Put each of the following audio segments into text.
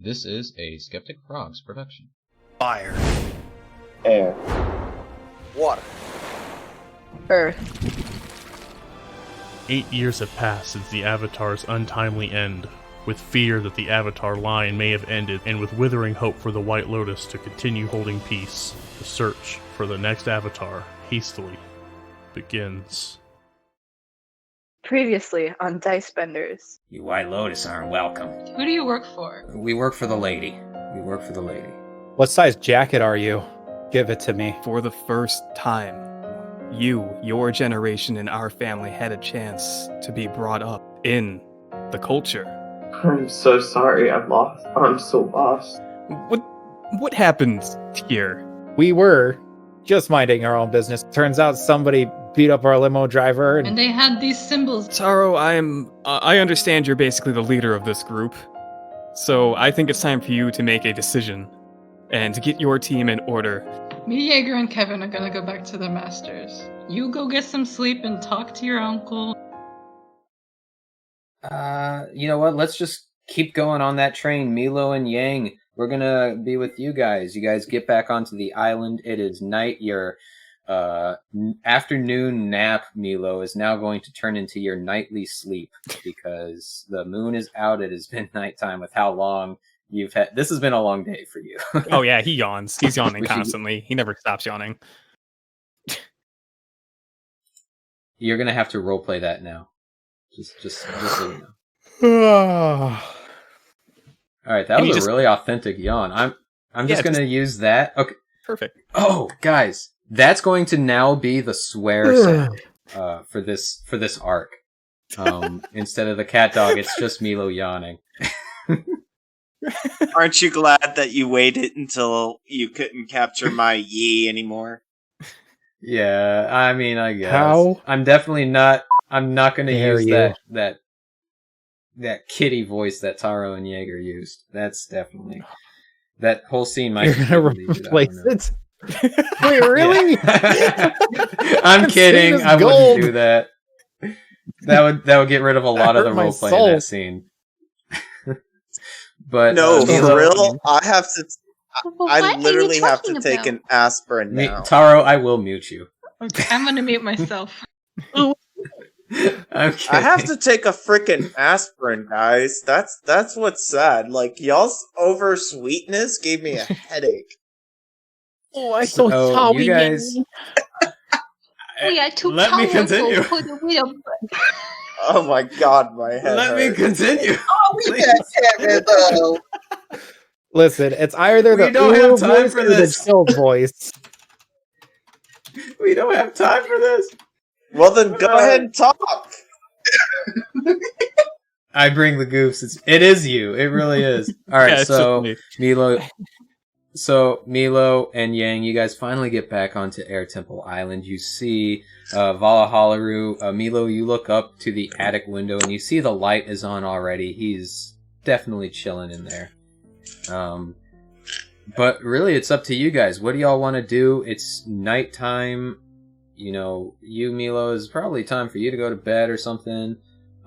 This is a Skeptic Frogs production. Fire. Air. Water. Earth. 8 years have passed since the Avatar's untimely end, with fear that the Avatar line may have ended, and with withering hope for the White Lotus to continue holding peace. The search for the next Avatar hastily begins. Previously on Dicebenders. You White Lotus aren't welcome. Who do you work for? We work for the lady. What size jacket are you? Give it to me. For the first time, your generation and our family had a chance to be brought up in the culture. I'm so sorry, I'm lost. I'm so lost. What happened here? We were just minding our own business. Turns out somebody beat up our limo driver And they had these symbols. Taro, I understand you're basically the leader of this group, so I think it's time for you to make a decision and to get your team in order. Me, Jaeger, and Kevin are gonna go back to the Masters. You go get some sleep and talk to your uncle. You know what? Let's just keep going on that train. Milo and Yaang, we're gonna be with you guys. You guys get back onto the island. It is night. Your afternoon nap, Milo, is now going to turn into your nightly sleep because the moon is out. It has been nighttime with how long you've had. This has been a long day for you. Oh yeah, he yawns. He's yawning constantly. He never stops yawning. You're gonna have to roleplay that now. Just so you know. All right, that was a really authentic yawn. I'm just gonna use that. Okay, perfect. Oh, guys, that's going to now be the swear sound for this arc. Instead of the cat dog, it's just Milo yawning. Aren't you glad that you waited until you couldn't capture my yee anymore? Yeah, I mean, I guess. How? I'm definitely not. I'm not going to use you. that kitty voice that Taro and Jaeger used. That's definitely that whole scene. Might You're gonna replace it? Wait, really? I'm kidding. I gold. wouldn't do that. That would get rid of a lot of the my roleplay soul. in that scene. But No, Milo, for real. I have to. What I are you literally have to talking take about? an aspirin now. Taro, I will mute you. Okay, I'm gonna mute myself. I'm kidding. I have to take a freaking aspirin, guys. That's what's sad. Like, y'all's over sweetness gave me a headache. Oh, I'm so sorry, you guys. We are too Let me continue. for the wheel. Oh my god, my head Let me hurts. continue. Listen, it's either We the don't have Uno time voice for or this. the chill voice. We don't have time for this. Well, then go ahead and talk. I bring the goofs. It is you. It really is. All right, Yeah, it's so me. Milo and Yaang, you guys finally get back onto Air Temple Island. You see Valahalaru. Milo, you look up to the attic window and you see the light is on already. He's definitely chilling in there. But really, it's up to you guys. What do y'all want to do? It's nighttime. You know, Milo, is probably time for you to go to bed or something.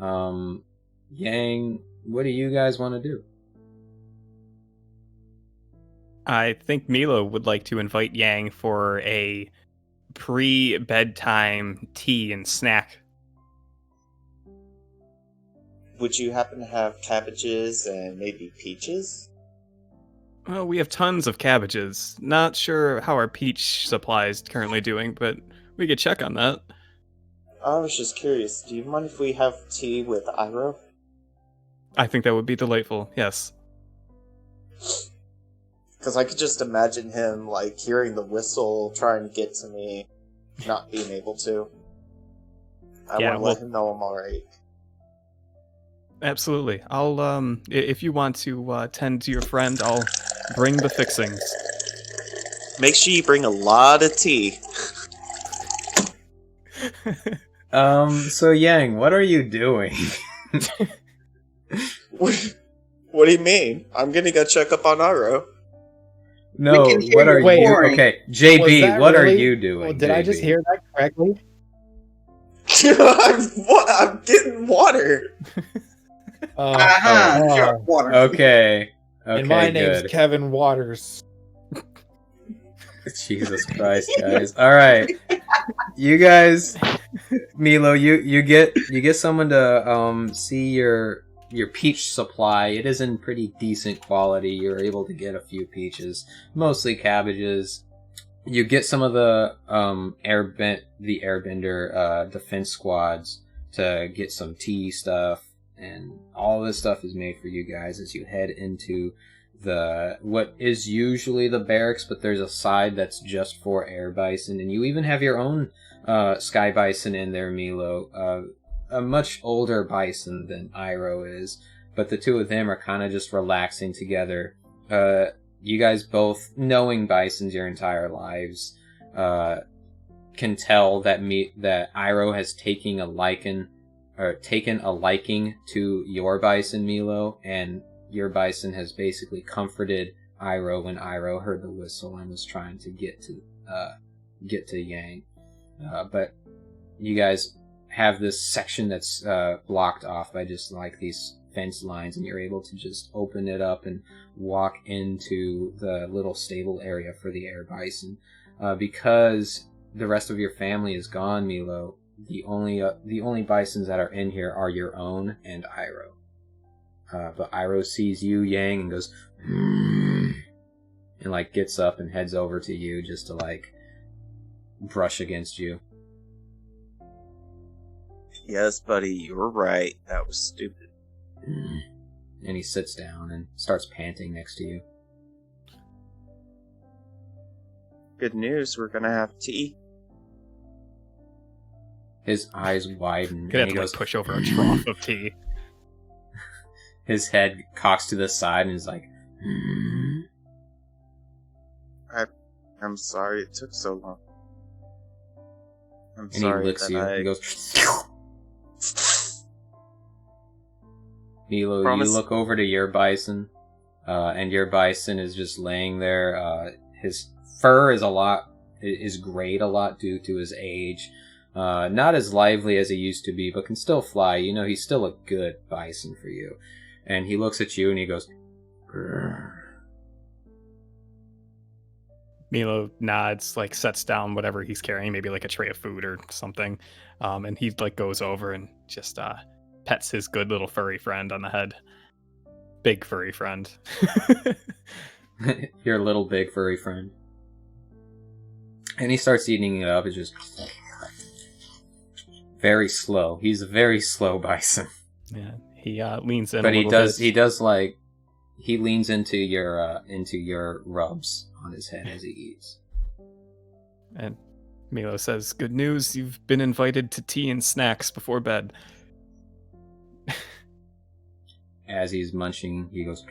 Yaang, what do you guys want to do? I think Milo would like to invite Yang for a pre-bedtime tea and snack. Would you happen to have cabbages and maybe peaches? Well, we have tons of cabbages. Not sure how our peach supply is currently doing, but we could check on that. I was just curious. Do you mind if we have tea with Iroh? I think that would be delightful, yes. Because I could just imagine him, like, hearing the whistle, trying to get to me, not being able to. I Yeah, want to let him know I'm alright. Absolutely. I'll, if you want to tend to your friend, I'll bring the fixings. Make sure you bring a lot of tea. So Yaang, what are you doing? What do you mean? I'm gonna go check up on Iroh. No, what are Wait, you? Okay, Was JB, that what are really- you doing? Well, did I just JB? hear that correctly? I'm getting water. Oh, Okay. Okay, and my name's good. Kevin Waters. Jesus Christ, guys. All right, you guys, Milo, you get someone to see your peach supply. It is in pretty decent quality. You're able to get a few peaches, mostly cabbages. You get some of the airbender defense squads to get some tea stuff, and all this stuff is made for you guys as you head into what is usually the barracks, but there's a side that's just for air bison, and you even have your own sky bison in there, Milo. A much older bison than Iroh is, but the two of them are kind of just relaxing together. You guys both, knowing bisons your entire lives, can tell that Iroh has taken a liking to your bison, Milo, and your bison has basically comforted Iroh when Iroh heard the whistle and was trying to get to Yaang. But you guys have this section that's blocked off by just like these fence lines, and you're able to just open it up and walk into the little stable area for the air bison. Because the rest of your family is gone, Milo, the only bisons that are in here are your own and Iroh. But Iroh sees you, Yaang, and goes, and like gets up and heads over to you just to like brush against you. Yes, buddy, you were right. That was stupid. And he sits down and starts panting next to you. Good news, we're gonna have tea. His eyes widen. Could have and he to goes, push over a trough of tea. His head cocks to the side and is like, I'm sorry it took so long. I'm and sorry he licks that you. I... He goes, Milo, Promise. you look over to your bison, and your bison is just laying there. His fur is grayed a lot due to his age. Not as lively as he used to be, but can still fly. You know, he's still a good bison for you. And he looks at you and he goes, "Grr." Milo nods, like sets down whatever he's carrying, maybe like a tray of food or something, and he like goes over and just pets his good little furry friend on the head. Big furry friend. Your little big furry friend. And he starts eating it up. It's just very slow. He's a very slow bison. Yeah, he leans in. But a he little does. bit. He does like. He leans into your rubs on his head as he eats. And Milo says, "Good news, you've been invited to tea and snacks before bed." As he's munching, he goes,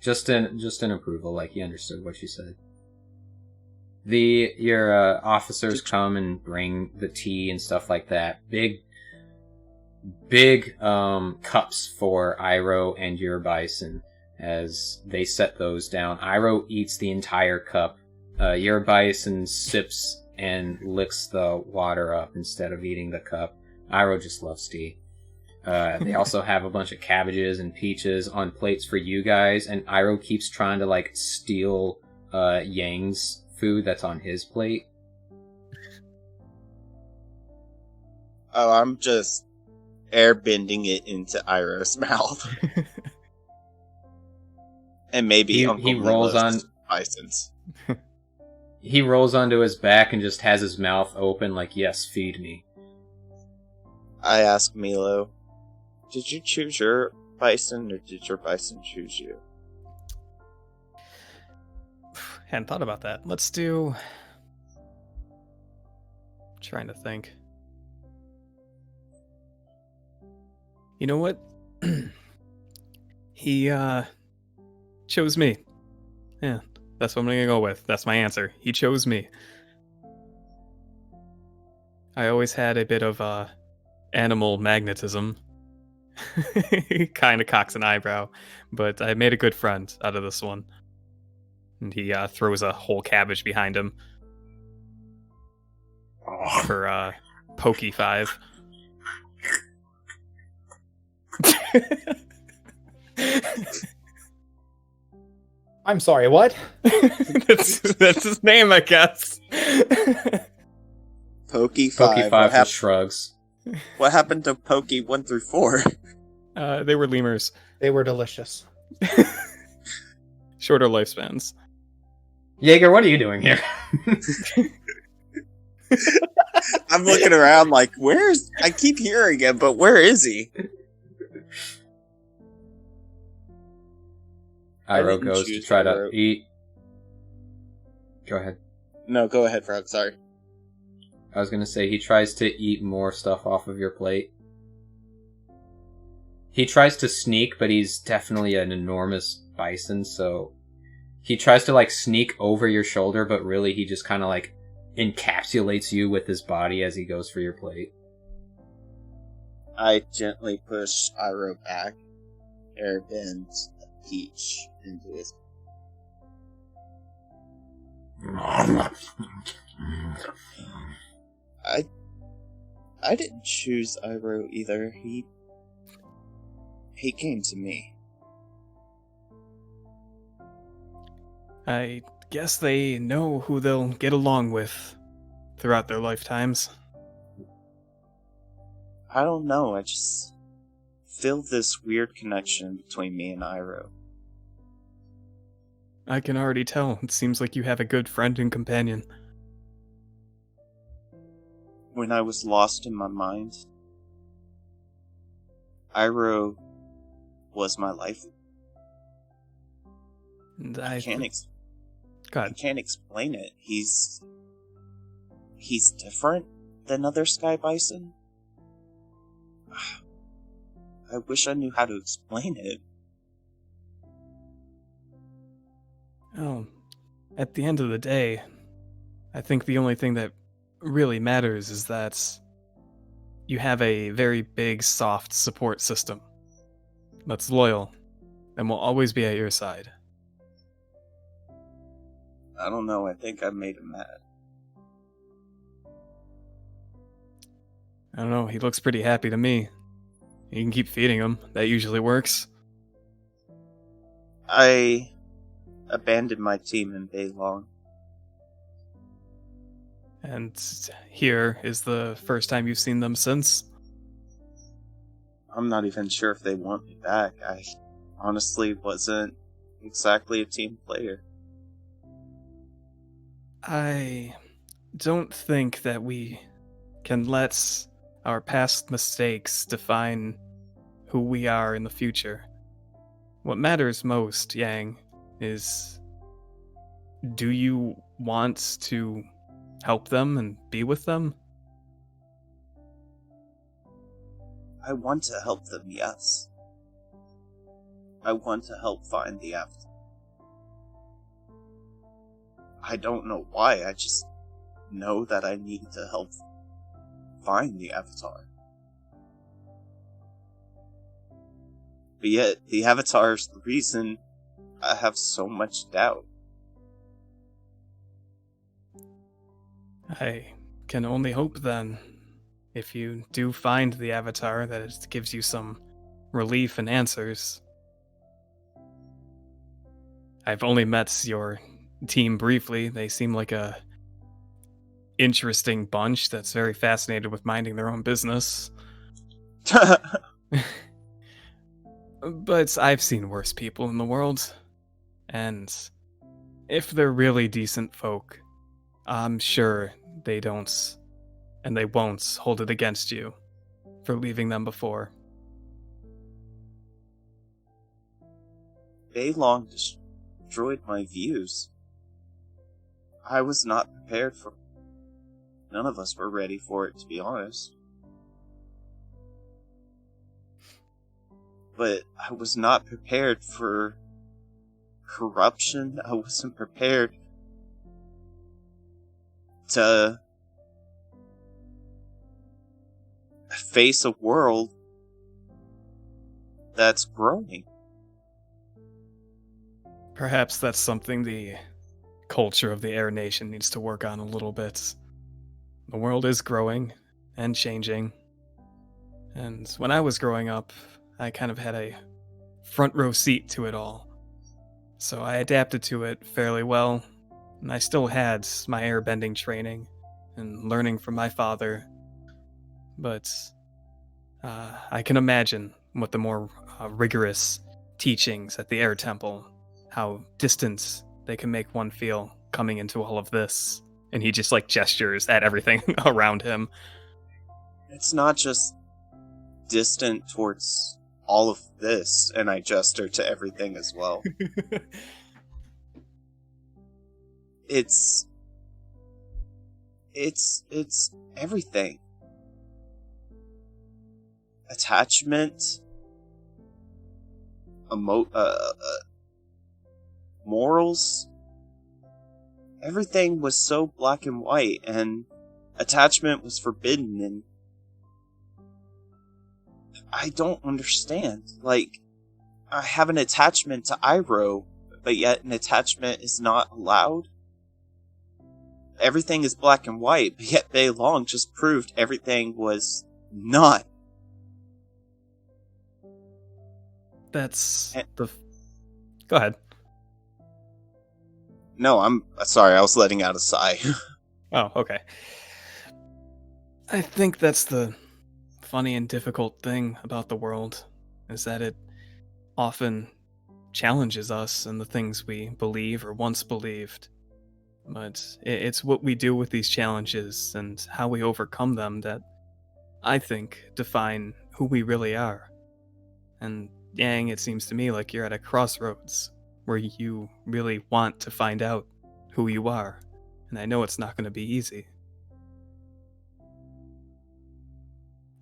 just in approval, like he understood what you said. Your officers come and bring the tea and stuff like that. Big cups for Iroh and your bison. As they set those down, Iroh eats the entire cup. Your bison sips and licks the water up instead of eating the cup. Iroh just loves tea. They also have a bunch of cabbages and peaches on plates for you guys, and Iroh keeps trying to like steal Yaang's food that's on his plate. Oh, I'm just airbending it into Iroh's mouth. And maybe He Uncle rolls Milo's on- bisons. He rolls onto his back and just has his mouth open like, yes, feed me. I ask Milo, did you choose your bison or did your bison choose you? Hadn't thought about that. Let's do. Trying to think. You know what? He chose me. Yeah, that's what I'm gonna go with. That's my answer. He chose me. I always had a bit of animal magnetism. He kind of cocks an eyebrow, but I made a good friend out of this one. And he throws a whole cabbage behind him for Pokey 5. I'm sorry, what? that's his name, I guess. Pokey 5. Pokey 5 What, just shrugs. what happened to Pokey 1 through 4? They were lemurs. They were delicious. Shorter lifespans. Jaeger, what are you doing here? I'm looking around like, I keep hearing him, but where is he? Iroh didn't goes to choose try Iroh. to eat. Go ahead. No, go ahead, Frog, sorry. I was gonna say, he tries to eat more stuff off of your plate. He tries to sneak, but he's definitely an enormous bison, so he tries to, like, sneak over your shoulder, but really he just kind of, like, encapsulates you with his body as he goes for your plate. I gently push Iroh back, airbend a peach into his... I didn't choose Iroh either. He came to me. I guess they know who they'll get along with throughout their lifetimes. I don't know, I just feel this weird connection between me and Iroh. I can already tell. It seems like you have a good friend and companion. When I was lost in my mind, Iroh was my life. And I can't explain it. He's different than other Sky Bison. I wish I knew how to explain it. Oh, at the end of the day, I think the only thing that really matters is that you have a very big, soft support system that's loyal and will always be at your side. I don't know, I think I made him mad. I don't know, he looks pretty happy to me. You can keep feeding him, that usually works. I abandoned my team in Beilong. And here is the first time you've seen them since. I'm not even sure if they want me back. I honestly wasn't exactly a team player. I don't think that we can let our past mistakes define who we are in the future. What matters most, Yaang, is do you want to help them and be with them? I want to help them, yes. I want to help find the Avatar. I don't know why, I just know that I need to help find the Avatar. But yet, the Avatar is the reason I have so much doubt. I can only hope then, if you do find the Avatar, that it gives you some relief and answers. I've only met your team briefly. They seem like a interesting bunch that's very fascinated with minding their own business. But I've seen worse people in the world, and if they're really decent folk, I'm sure they don't, and they won't hold it against you for leaving them before. Beilong destroyed my views. I was not prepared for... None of us were ready for it, to be honest. But I was not prepared for corruption. I wasn't prepared to face a world that's growing. Perhaps that's something the culture of the Air Nation needs to work on a little bit. The world is growing and changing. And when I was growing up, I kind of had a front row seat to it all. So I adapted to it fairly well, and I still had my airbending training and learning from my father. But I can imagine what the more rigorous teachings at the Air Temple, how distant they can make one feel coming into all of this. And he just like gestures at everything around him. It's not just distant towards all of this, and I gesture to everything as well. It's everything. Attachment, morals. Everything was so black and white, and attachment was forbidden, and I don't understand. Like, I have an attachment to Iroh, but yet an attachment is not allowed. Everything is black and white, but yet Bei Long just proved everything was not. That's the... Go ahead. No, I'm sorry, I was letting out a sigh. Oh, okay. I think that's the funny and difficult thing about the world, is that it often challenges us and the things we believe or once believed. But it's what we do with these challenges and how we overcome them that I think define who we really are. And Yaang, it seems to me like you're at a crossroads where you really want to find out who you are. And I know it's not going to be easy.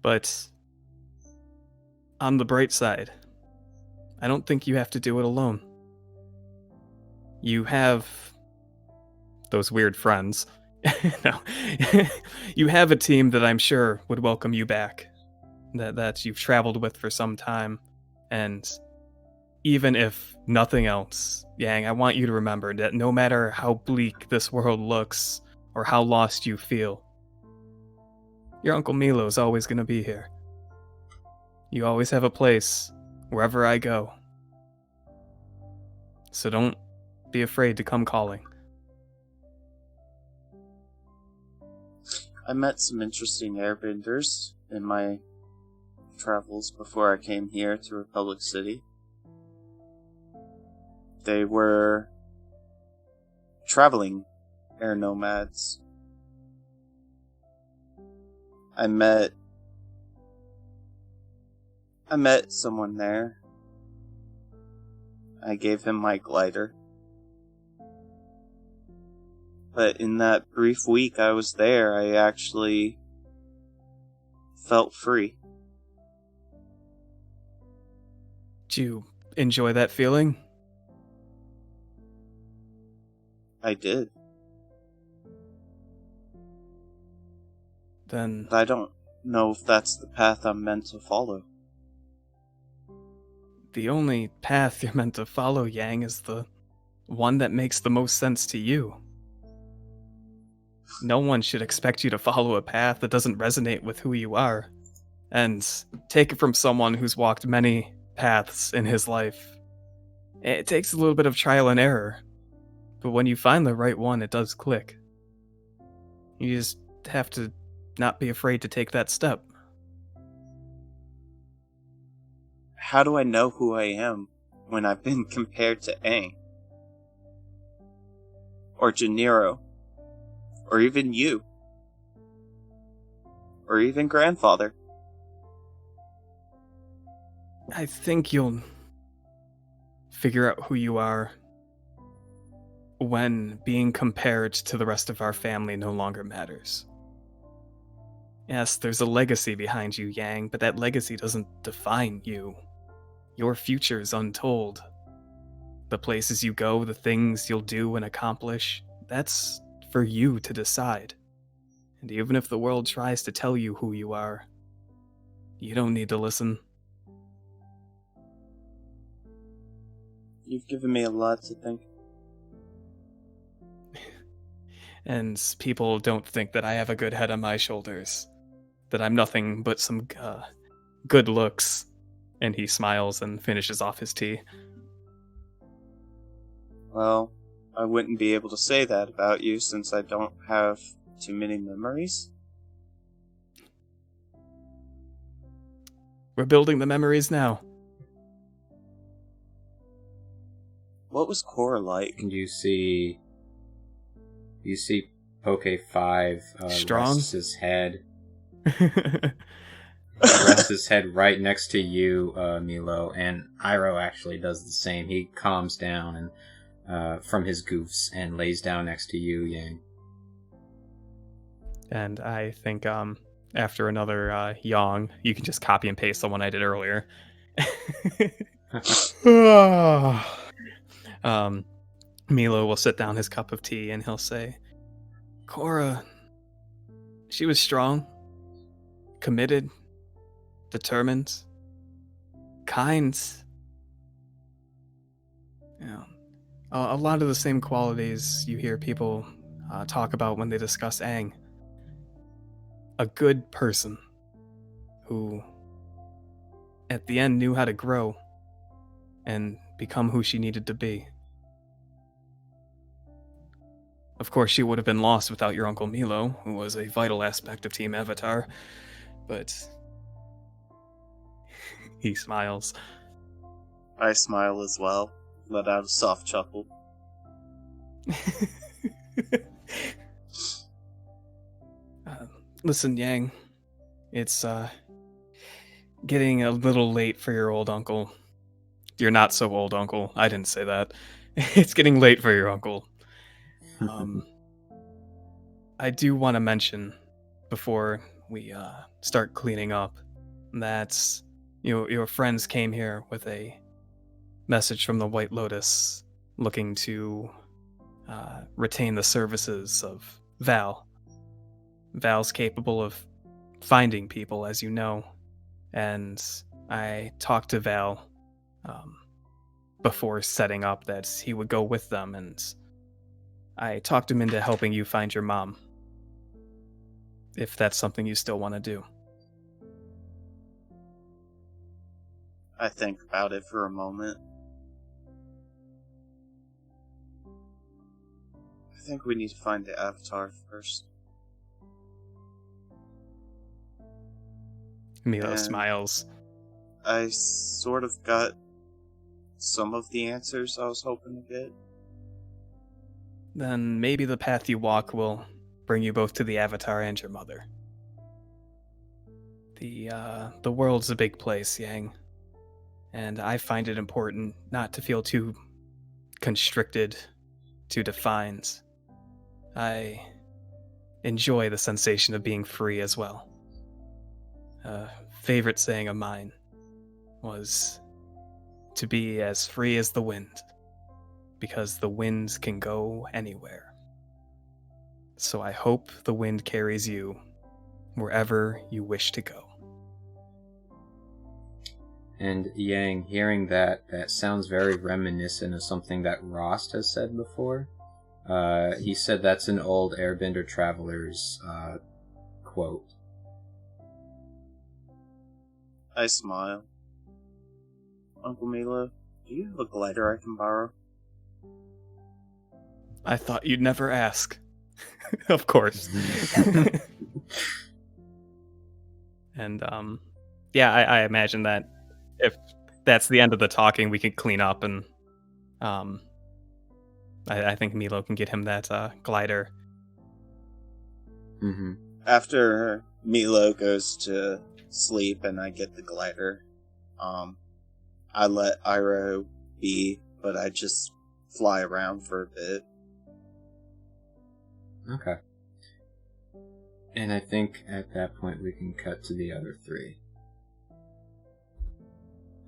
But on the bright side, I don't think you have to do it alone. You have those weird friends. No. You have a team that I'm sure would welcome you back. That you've traveled with for some time. And even if nothing else, Yaang, I want you to remember that no matter how bleak this world looks or how lost you feel, your Uncle Milo's always going to be here. You always have a place wherever I go. So don't be afraid to come calling. I met some interesting airbenders in my travels before I came here to Republic City. They were traveling air nomads. I met someone there. I gave him my glider. But in that brief week I was there, I actually felt free. Did you enjoy that feeling? I did. Then But I don't know if that's the path I'm meant to follow. the only path you're meant to follow, Yaang, is the one that makes the most sense to you. No one should expect you to follow a path that doesn't resonate with who you are. And take it from someone who's walked many paths in his life. It takes a little bit of trial and error. But when you find the right one, it does click. You just have to not be afraid to take that step. How do I know who I am when I've been compared to Aang? Or Janiro? Or even you? Or even grandfather? I think you'll figure out who you are when being compared to the rest of our family no longer matters. Yes, there's a legacy behind you, Yaang, but that legacy doesn't define you. Your future is untold. The places you go, the things you'll do and accomplish, that's for you to decide. And even if the world tries to tell you who you are, you don't need to listen. You've given me a lot to think. And people don't think that I have a good head on my shoulders. That I'm nothing but some good looks And he smiles and finishes off his tea. Well, I wouldn't be able to say that about you since I don't have too many memories. We're building the memories now. What was Cora like? And you see Poke 5 Strong? rests his head. Rests his head right next to you, Milo, and Iroh actually does the same. He calms down and from his goofs and lays down next to you, Yaang. And I think after another Yaang, you can just copy and paste the one I did earlier. Milo will sit down his cup of tea and he'll say, Cora, she was strong, committed, determined, kind. You know, a lot of the same qualities you hear people talk about when they discuss Aang. A good person who, at the end, knew how to grow and become who she needed to be. Of course, she would have been lost without your Uncle Milo, who was a vital aspect of Team Avatar, but he smiles. I smile as well, let out a soft chuckle. Listen, Yaang, it's getting a little late for your old uncle. You're not so old, uncle. I didn't say that. It's getting late for your uncle. I do want to mention, before we start cleaning up, that your friends came here with a message from the White Lotus looking to retain the services of Val. Val's capable of finding people, as you know, and I talked to Val before setting up that he would go with them, and I talked him into helping you find your mom, if that's something you still want to do. I think about it for a moment. I think we need to find the Avatar first. Milo And smiles. I sort of got some of the answers I was hoping to get. Then maybe the path you walk will bring you both to the Avatar and your mother. The world's a big place, Yaang, and I find it important not to feel too constricted, too defined. I enjoy the sensation of being free as well. A favorite saying of mine was to be as free as the wind, because the wind can go anywhere. So I hope the wind carries you wherever you wish to go. And Yaang, hearing that sounds very reminiscent of something that Rost has said before. He said that's an old Airbender Traveler's quote. I smile. Uncle Milo, do you have a glider I can borrow? I thought you'd never ask. Of course. And, I imagine that if that's the end of the talking, we can clean up, and I think Milo can get him that glider. Mm-hmm. After Milo goes to sleep and I get the glider, I let Iroh be, but I just fly around for a bit. Okay. And I think at that point we can cut to the other three.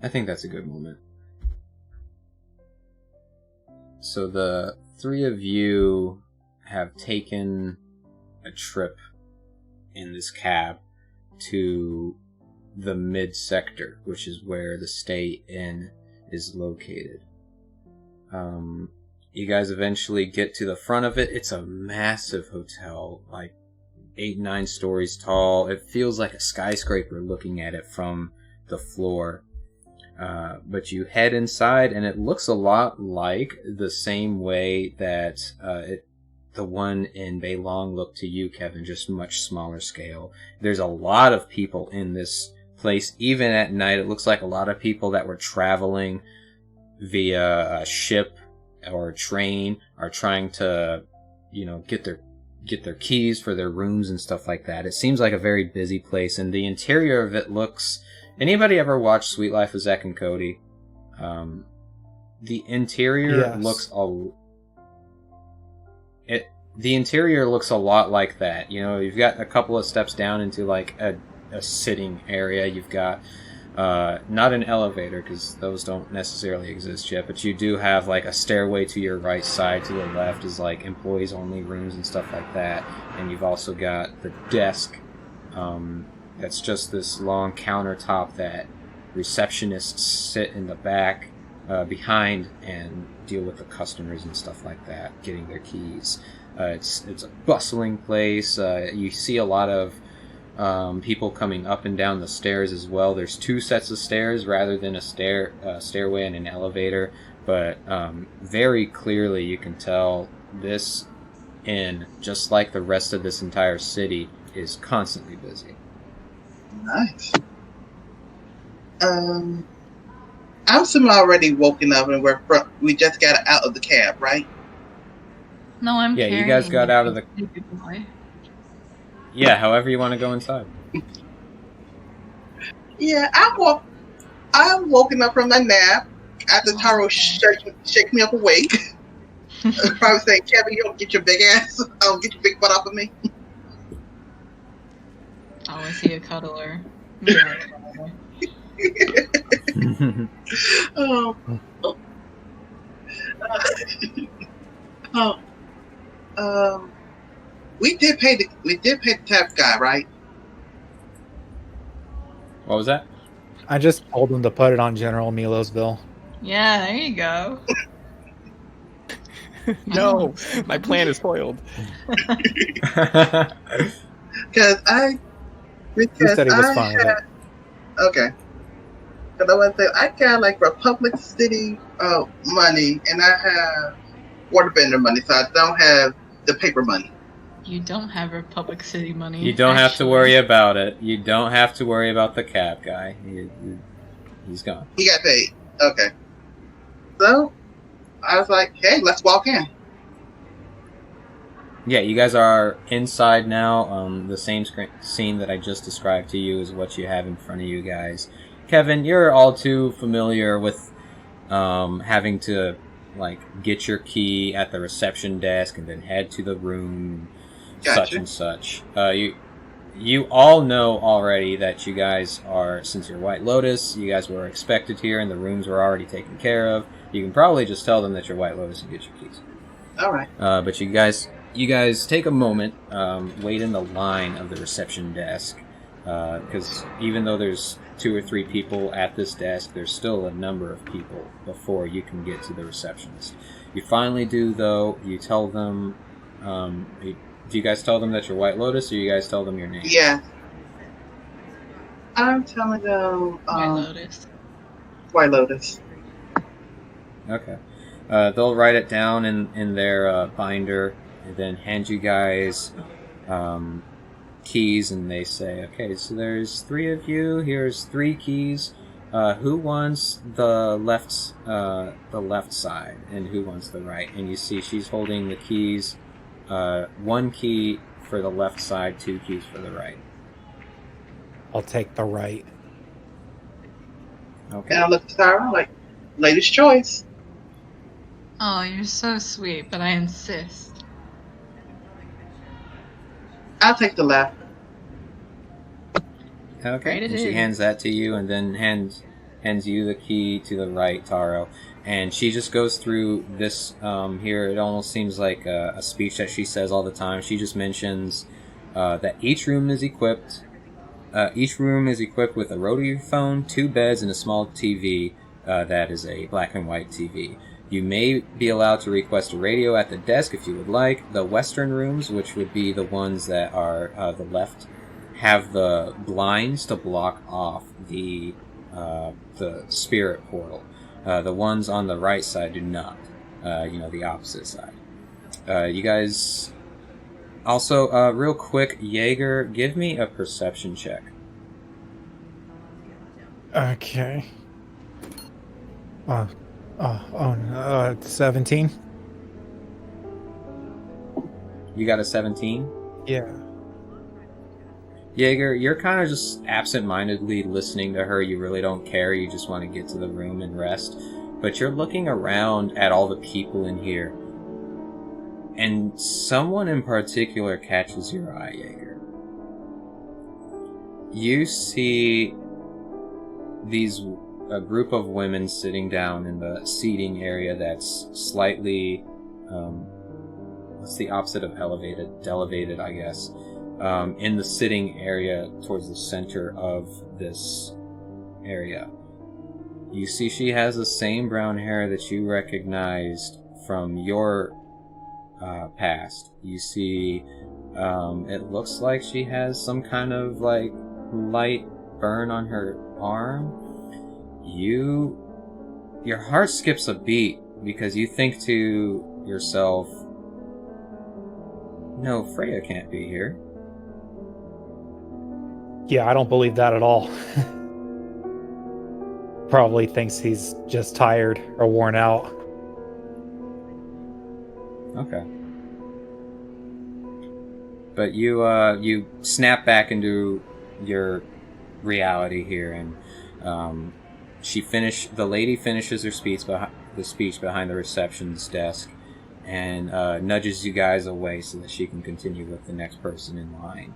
I think that's a good moment. So the three of you have taken a trip in this cab to the mid-sector, which is where the Stay Inn is located. You guys eventually get to the front of it. It's a massive hotel, like 8-9 stories tall. It feels like a skyscraper looking at it from the floor. But you head inside, and it looks a lot like the same way that the one in Beilong looked to you, Kevin, just much smaller scale. There's a lot of people in this place, even at night. It looks like a lot of people that were traveling via a ship or a train are trying to, get their keys for their rooms and stuff like that. It seems like a very busy place, and the interior of it looks... Anybody ever watch Sweet Life of Zack and Cody? The interior looks the interior looks a lot like that. You've got a couple of steps down into like a sitting area. You've got not an elevator, because those don't necessarily exist yet, but you do have like a stairway to your right side. To the left is like employees only rooms and stuff like that, and you've also got the desk that's just this long countertop that receptionists sit in the back behind and deal with the customers and stuff like that, getting their keys. It's a bustling place. You see a lot of people coming up and down the stairs as well. There's 2 sets of stairs rather than a stairway and an elevator, but very clearly you can tell this inn, just like the rest of this entire city, is constantly busy. Nice. I'm assuming already woken up and we just got out of the cab, right? No, I'm Yeah, you guys got out of the... Yeah, however you want to go inside. Yeah, I'm woken up from my nap after Taro shake me up awake. Probably saying, Kevin, you don't get your big ass, get your big butt off of me. Oh, is he a cuddler? Yeah. We did pay the tap guy, right? What was that? I just told him to put it on General Milo's bill. Yeah, there you go. No, my plan is foiled. He said he was fine with it. Okay. Because I want to say, I got like Republic City money, and I have waterbender money, so I don't have the paper money. You don't have Republic City money. You don't have to worry about it. You don't have to worry about the cab guy. He's gone. He got paid. Okay. So, I was like, hey, let's walk in. Yeah, you guys are inside now. The same scene that I just described to you is what you have in front of you guys. Kevin, you're all too familiar with having to get your key at the reception desk and then head to the room, such and such. You all know already that you guys are, since you're White Lotus, you guys were expected here and the rooms were already taken care of. You can probably just tell them that you're White Lotus and get your keys. All right. But you guys take a moment, wait in the line of the reception desk, because even though there's 2 or 3 people at this desk, there's still a number of people before you can get to the receptionist. You finally do, though. You tell them, do you guys tell them that you're White Lotus, or you guys tell them your name? Yeah. I'm telling them, White Lotus. White Lotus. Okay. They'll write it down in their binder, and then hand you guys keys, and they say, okay, so there's 3 of you, here's 3 keys. Who wants the left side, and who wants the right? And you see she's holding the keys, 1 key for the left side, 2 keys for the right. I'll take the right. Okay. And I look at Sarah like, latest choice. Oh, you're so sweet, but I insist. I'll take the left. Okay, Right it and she is. hands that to you, and then hands you the key to the right, Taro. And she just goes through this here. It almost seems like a speech that she says all the time. She just mentions that each room is equipped. Each room is equipped with a rotary phone, 2 beds, and a small TV that is a black and white TV. You may be allowed to request a radio at the desk if you would like. The western rooms, which would be the ones that are the left, have the blinds to block off the the spirit portal. The ones on the right side do not. The opposite side. You guys... Also, real quick, Jaeger, give me a perception check. Okay. 17. You got a 17? Yeah. Jaeger, you're kind of just absent-mindedly listening to her. You really don't care. You just want to get to the room and rest. But you're looking around at all the people in here. And someone in particular catches your eye, Jaeger. You see a group of women sitting down in the seating area that's slightly, what's the opposite of elevated? Elevated, I guess. In the sitting area towards the center of this area. You see she has the same brown hair that you recognized from your past. You see, it looks like she has some kind of like light burn on her arm. Your heart skips a beat because you think to yourself, no, Freya can't be here. Yeah, I don't believe that at all. Probably thinks he's just tired or worn out. Okay. But you snap back into your reality here, and the lady finishes her speech behind the reception's desk, and nudges you guys away so that she can continue with the next person in line.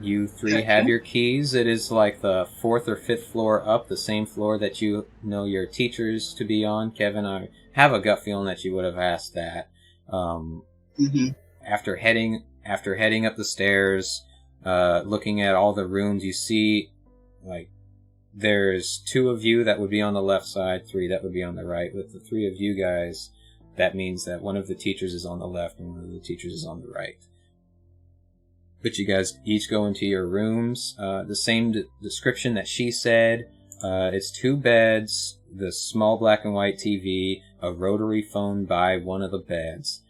You three have your keys. It is like the 4th or 5th floor up, the same floor that you know your teachers to be on. Kevin, I have a gut feeling that you would have asked that. After heading up the stairs, looking at all the rooms, you see, like, there's 2 of you that would be on the left side, 3 that would be on the right. With the 3 of you guys, that means that one of the teachers is on the left and one of the teachers is on the right. But you guys each go into your rooms. The same description that she said. It's 2 beds, the small black and white TV, a rotary phone by one of the beds.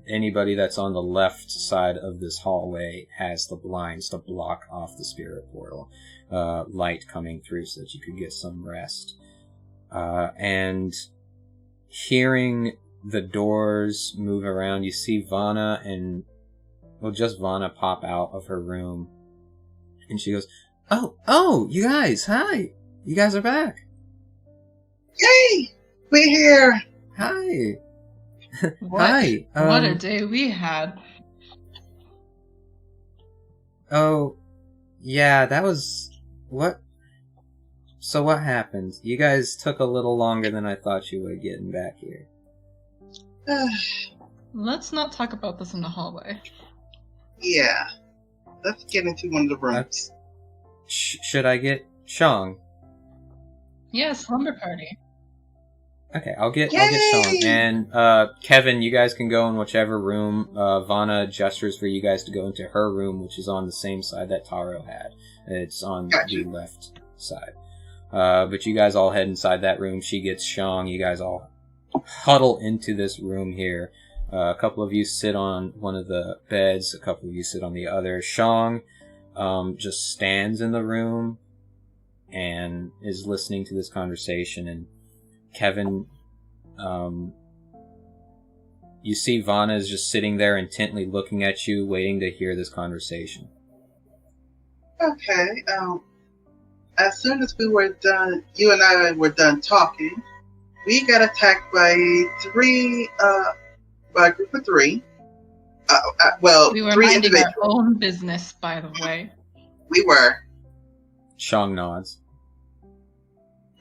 Anybody that's on the left side of this hallway has the blinds to block off the spirit portal. Light coming through so that you could get some rest. And hearing the doors move around, you see Vanna just Vanna pop out of her room. And she goes, Oh, you guys, hi! You guys are back! Yay! We're here! Hi! Hi! Hi! What a day we had. Oh, yeah, that was... What? So what happened? You guys took a little longer than I thought you would getting back here. Let's not talk about this in the hallway. Yeah. Let's get into one of the rooms. Should I get Shang? Yeah, slumber party. Okay, I'll get Shang. And Kevin, you guys can go in whichever room. Vanna gestures for you guys to go into her room, which is on the same side that Taro had. It's on the left side. But you guys all head inside that room. She gets Shang. You guys all huddle into this room here. A couple of you sit on one of the beds. A couple of you sit on the other. Shang just stands in the room and is listening to this conversation. And Kevin, you see Vanna is just sitting there intently looking at you, waiting to hear this conversation. Okay. As soon as we were done, you and I were done talking, we got attacked by a group of 3. We were 3 minding individuals. our own business, by the way. We were. Shang nods.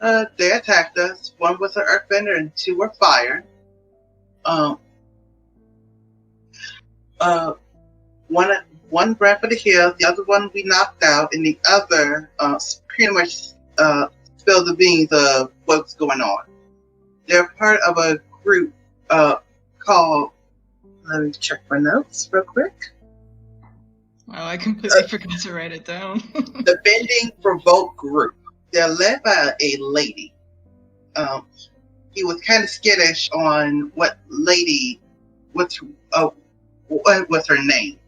They attacked us. 1 was an earthbender and 2 were fire. One ran for the hills, the other one we knocked out, and the other pretty much spilled the beans of what's going on. They're part of a group called, let me check my notes real quick. Wow, I completely forgot to write it down. The Bending Revolt group. They're led by a lady. He was kind of skittish on what was her name.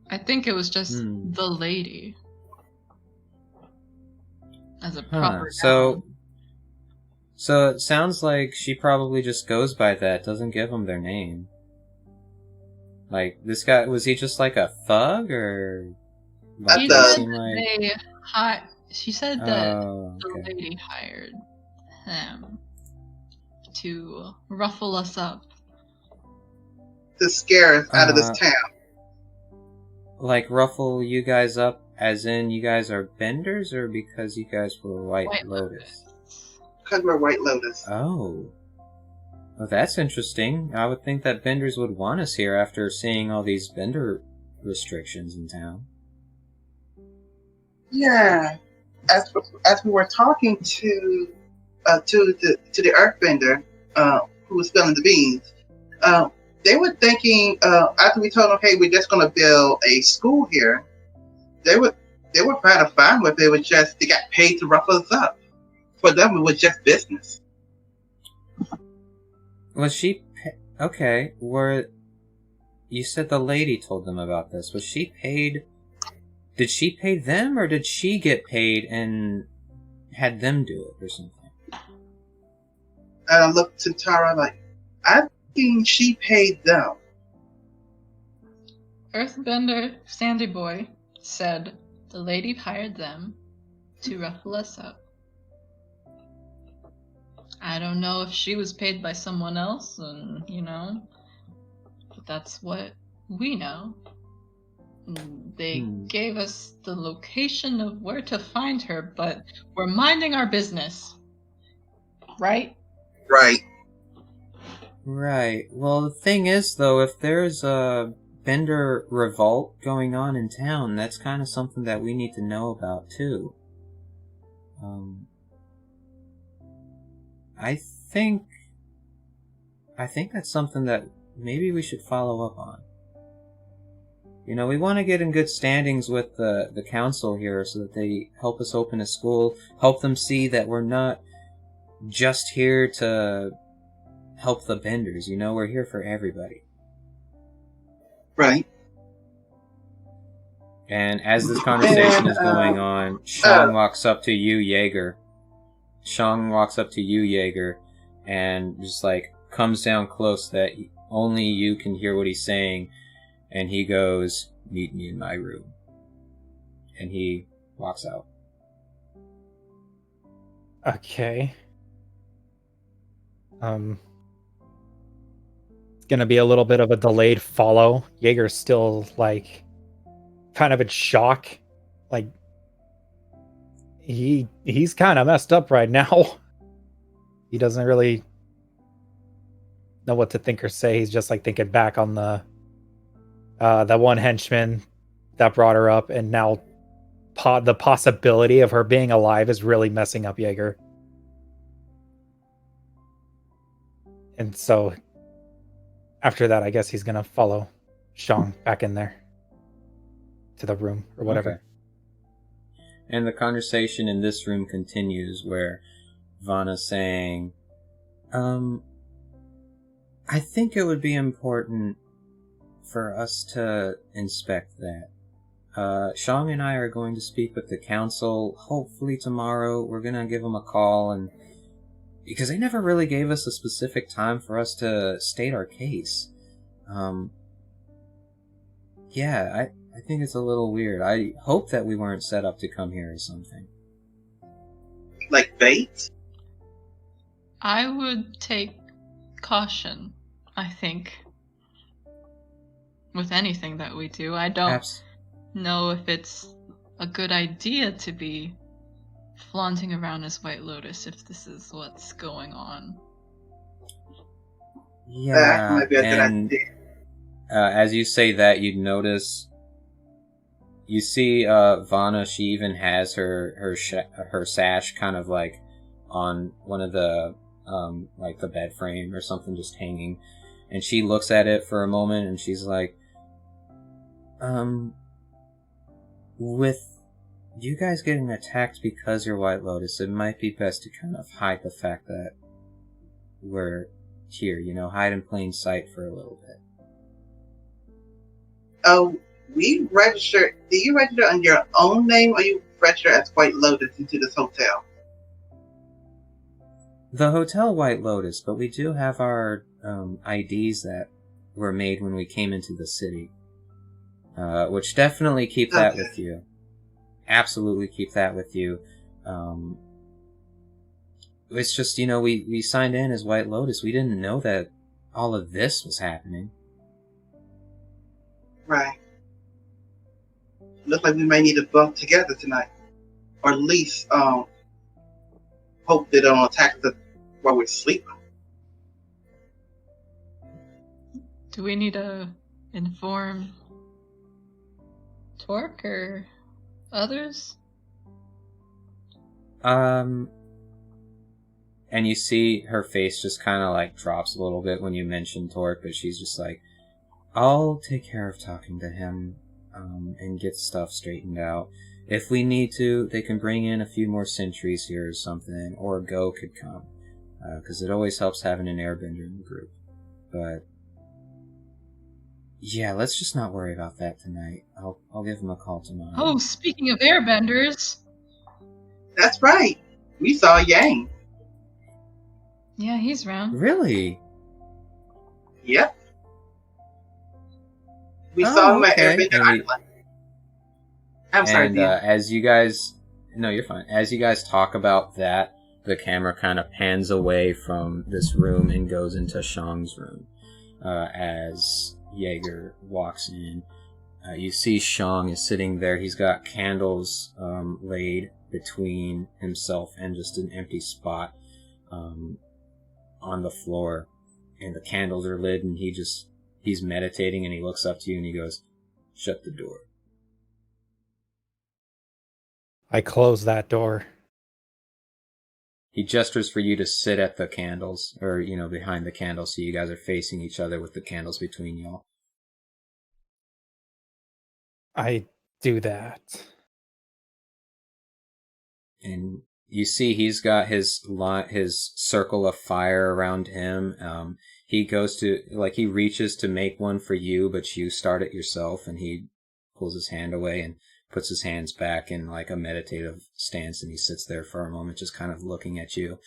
I think it was just the lady. As a proper noun. So it sounds like she probably just goes by that, doesn't give them their name. Like, this guy, was he just like a thug, or... Like, She said that okay. the lady hired him to ruffle us up. To scare us out of this town. Like, ruffle you guys up, as in you guys are benders, or because you guys were White Lotus? Because we're White Lotus. Oh. Well, that's interesting. I would think that benders would want us here after seeing all these bender restrictions in town. Yeah. As we were talking to the Earthbender, who was spilling the beans, they were thinking, after we told them, hey, we're just going to build a school here, they were kind of fine with it. It was just they got paid to ruffle us up. For them, it was just business. Was she... Okay, you said the lady told them about this. Was she paid... Did she pay them, or did she get paid and had them do it, or something? And I looked to Tara like, I think she paid them. Earthbender Sandy Boy said the lady hired them to ruffle us up. I don't know if she was paid by someone else, and but that's what we know. They gave us the location of where to find her, but we're minding our business. Right? Right. Right. Well, the thing is, though, if there's a Bender revolt going on in town, that's kind of something that we need to know about, too. I think that's something that maybe we should follow up on. We want to get in good standings with the council here so that they help us open a school, help them see that we're not just here to help the benders, we're here for everybody. Right. And as this conversation is going on, Shang walks up to you, Jaeger. Shang walks up to you, Jaeger, and just comes down close that only you can hear what he's saying, and he goes, "Meet me in my room." And he walks out. Okay. It's gonna be a little bit of a delayed follow. Jaeger's still kind of in shock. He's kind of messed up right now. He doesn't really know what to think or say. He's just thinking back on the one henchman that brought her up, and now the possibility of her being alive is really messing up Jaeger. And so after that, I guess he's gonna follow Shang back in there to the room or whatever. Okay. And the conversation in this room continues, where Vanna's saying, I think it would be important for us to inspect that. Shang and I are going to speak with the council. Hopefully tomorrow we're going to give them a call, and because they never really gave us a specific time for us to state our case. Yeah, I think it's a little weird. I hope that we weren't set up to come here or something. Like bait? I would take caution, I think, with anything that we do. I don't know if it's a good idea to be flaunting around as White Lotus if this is what's going on. Yeah, that might be a good idea. As you say that, you notice, you see Vanna, she even has her sash kind of on one of the the bed frame or something, just hanging, and she looks at it for a moment and she's like, With you guys getting attacked because you're White Lotus, it might be best to kind of hide the fact that we're here, hide in plain sight for a little bit. Oh, we registered. Do you register on your own name, or you register as White Lotus into this hotel? The hotel White Lotus, but we do have our IDs that were made when we came into the city. Which definitely keep that with you. Absolutely keep that with you. It's just, we signed in as White Lotus. We didn't know that all of this was happening. Right. Looks like we may need to bunk together tonight. Or at least hope they don't attack us while we're sleeping. Do we need to inform Torque or others? And you see her face just kind of like drops a little bit when you mention Torque, but she's just like, I'll take care of talking to him and get stuff straightened out. If we need to, they can bring in a few more sentries here or something, or Go could come, because it always helps having an airbender in the group. But yeah, let's just not worry about that tonight. I'll give him a call tomorrow. Oh, speaking of airbenders. That's right. We saw Yaang. Yeah, he's around. Really? Yep. We saw him at Airbender Island. I'm sorry, and as you guys... No, you're fine. As you guys talk about that, the camera kind of pans away from this room and goes into Shang's room. As Jaeger walks in, you see Shang is sitting there. He's got candles laid between himself and just an empty spot on the floor. And the candles are lit, and he's meditating, and he looks up to you and he goes, "Shut the door." I close that door. He gestures for you to sit at the candles, or, behind the candles, so you guys are facing each other with the candles between y'all. I do that. And you see he's got his circle of fire around him. He goes to, he reaches to make one for you, but you start it yourself, and he pulls his hand away and puts his hands back in a meditative stance, and he sits there for a moment just kind of looking at you.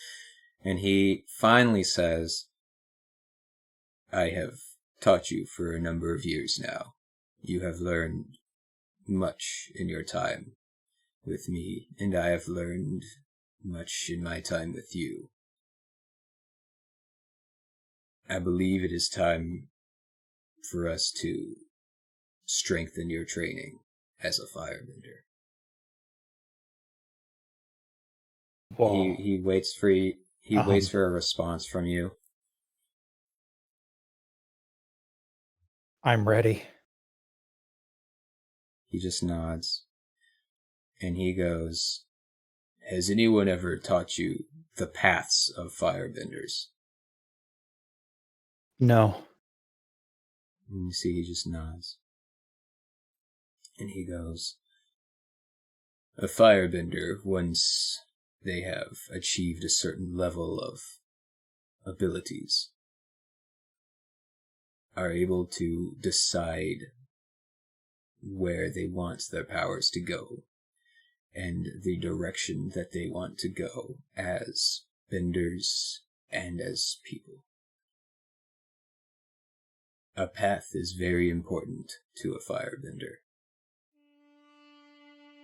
And he finally says, "I have taught you for a number of years now. You have learned much in your time with me, and I have learned much in my time with you. I believe it is time for us to strengthen your training as a firebender." Whoa. He waits for waits for a response from you. I'm ready. He just nods. And he goes, "Has anyone ever taught you the paths of firebenders?" No. And you see he just nods. And he goes, "A firebender, once they have achieved a certain level of abilities, are able to decide where they want their powers to go and the direction that they want to go as benders and as people. A path is very important to a firebender.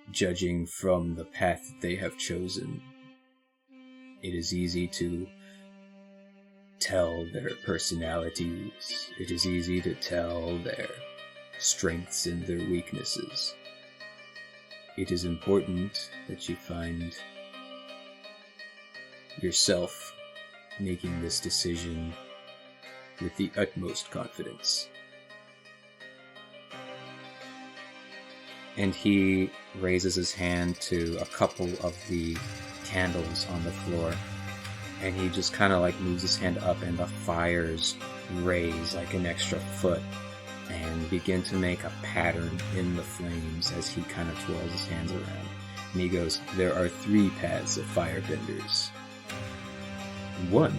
Judging from the path that they have chosen, it is easy to tell their personalities. It is easy to tell their strengths and their weaknesses. It is important that you find yourself making this decision with the utmost confidence." And he raises his hand to a couple of the candles on the floor, and he just kind of moves his hand up, and the fires raise an extra foot, and begin to make a pattern in the flames as he kind of twirls his hands around. And he goes, there are 3 paths of firebenders. One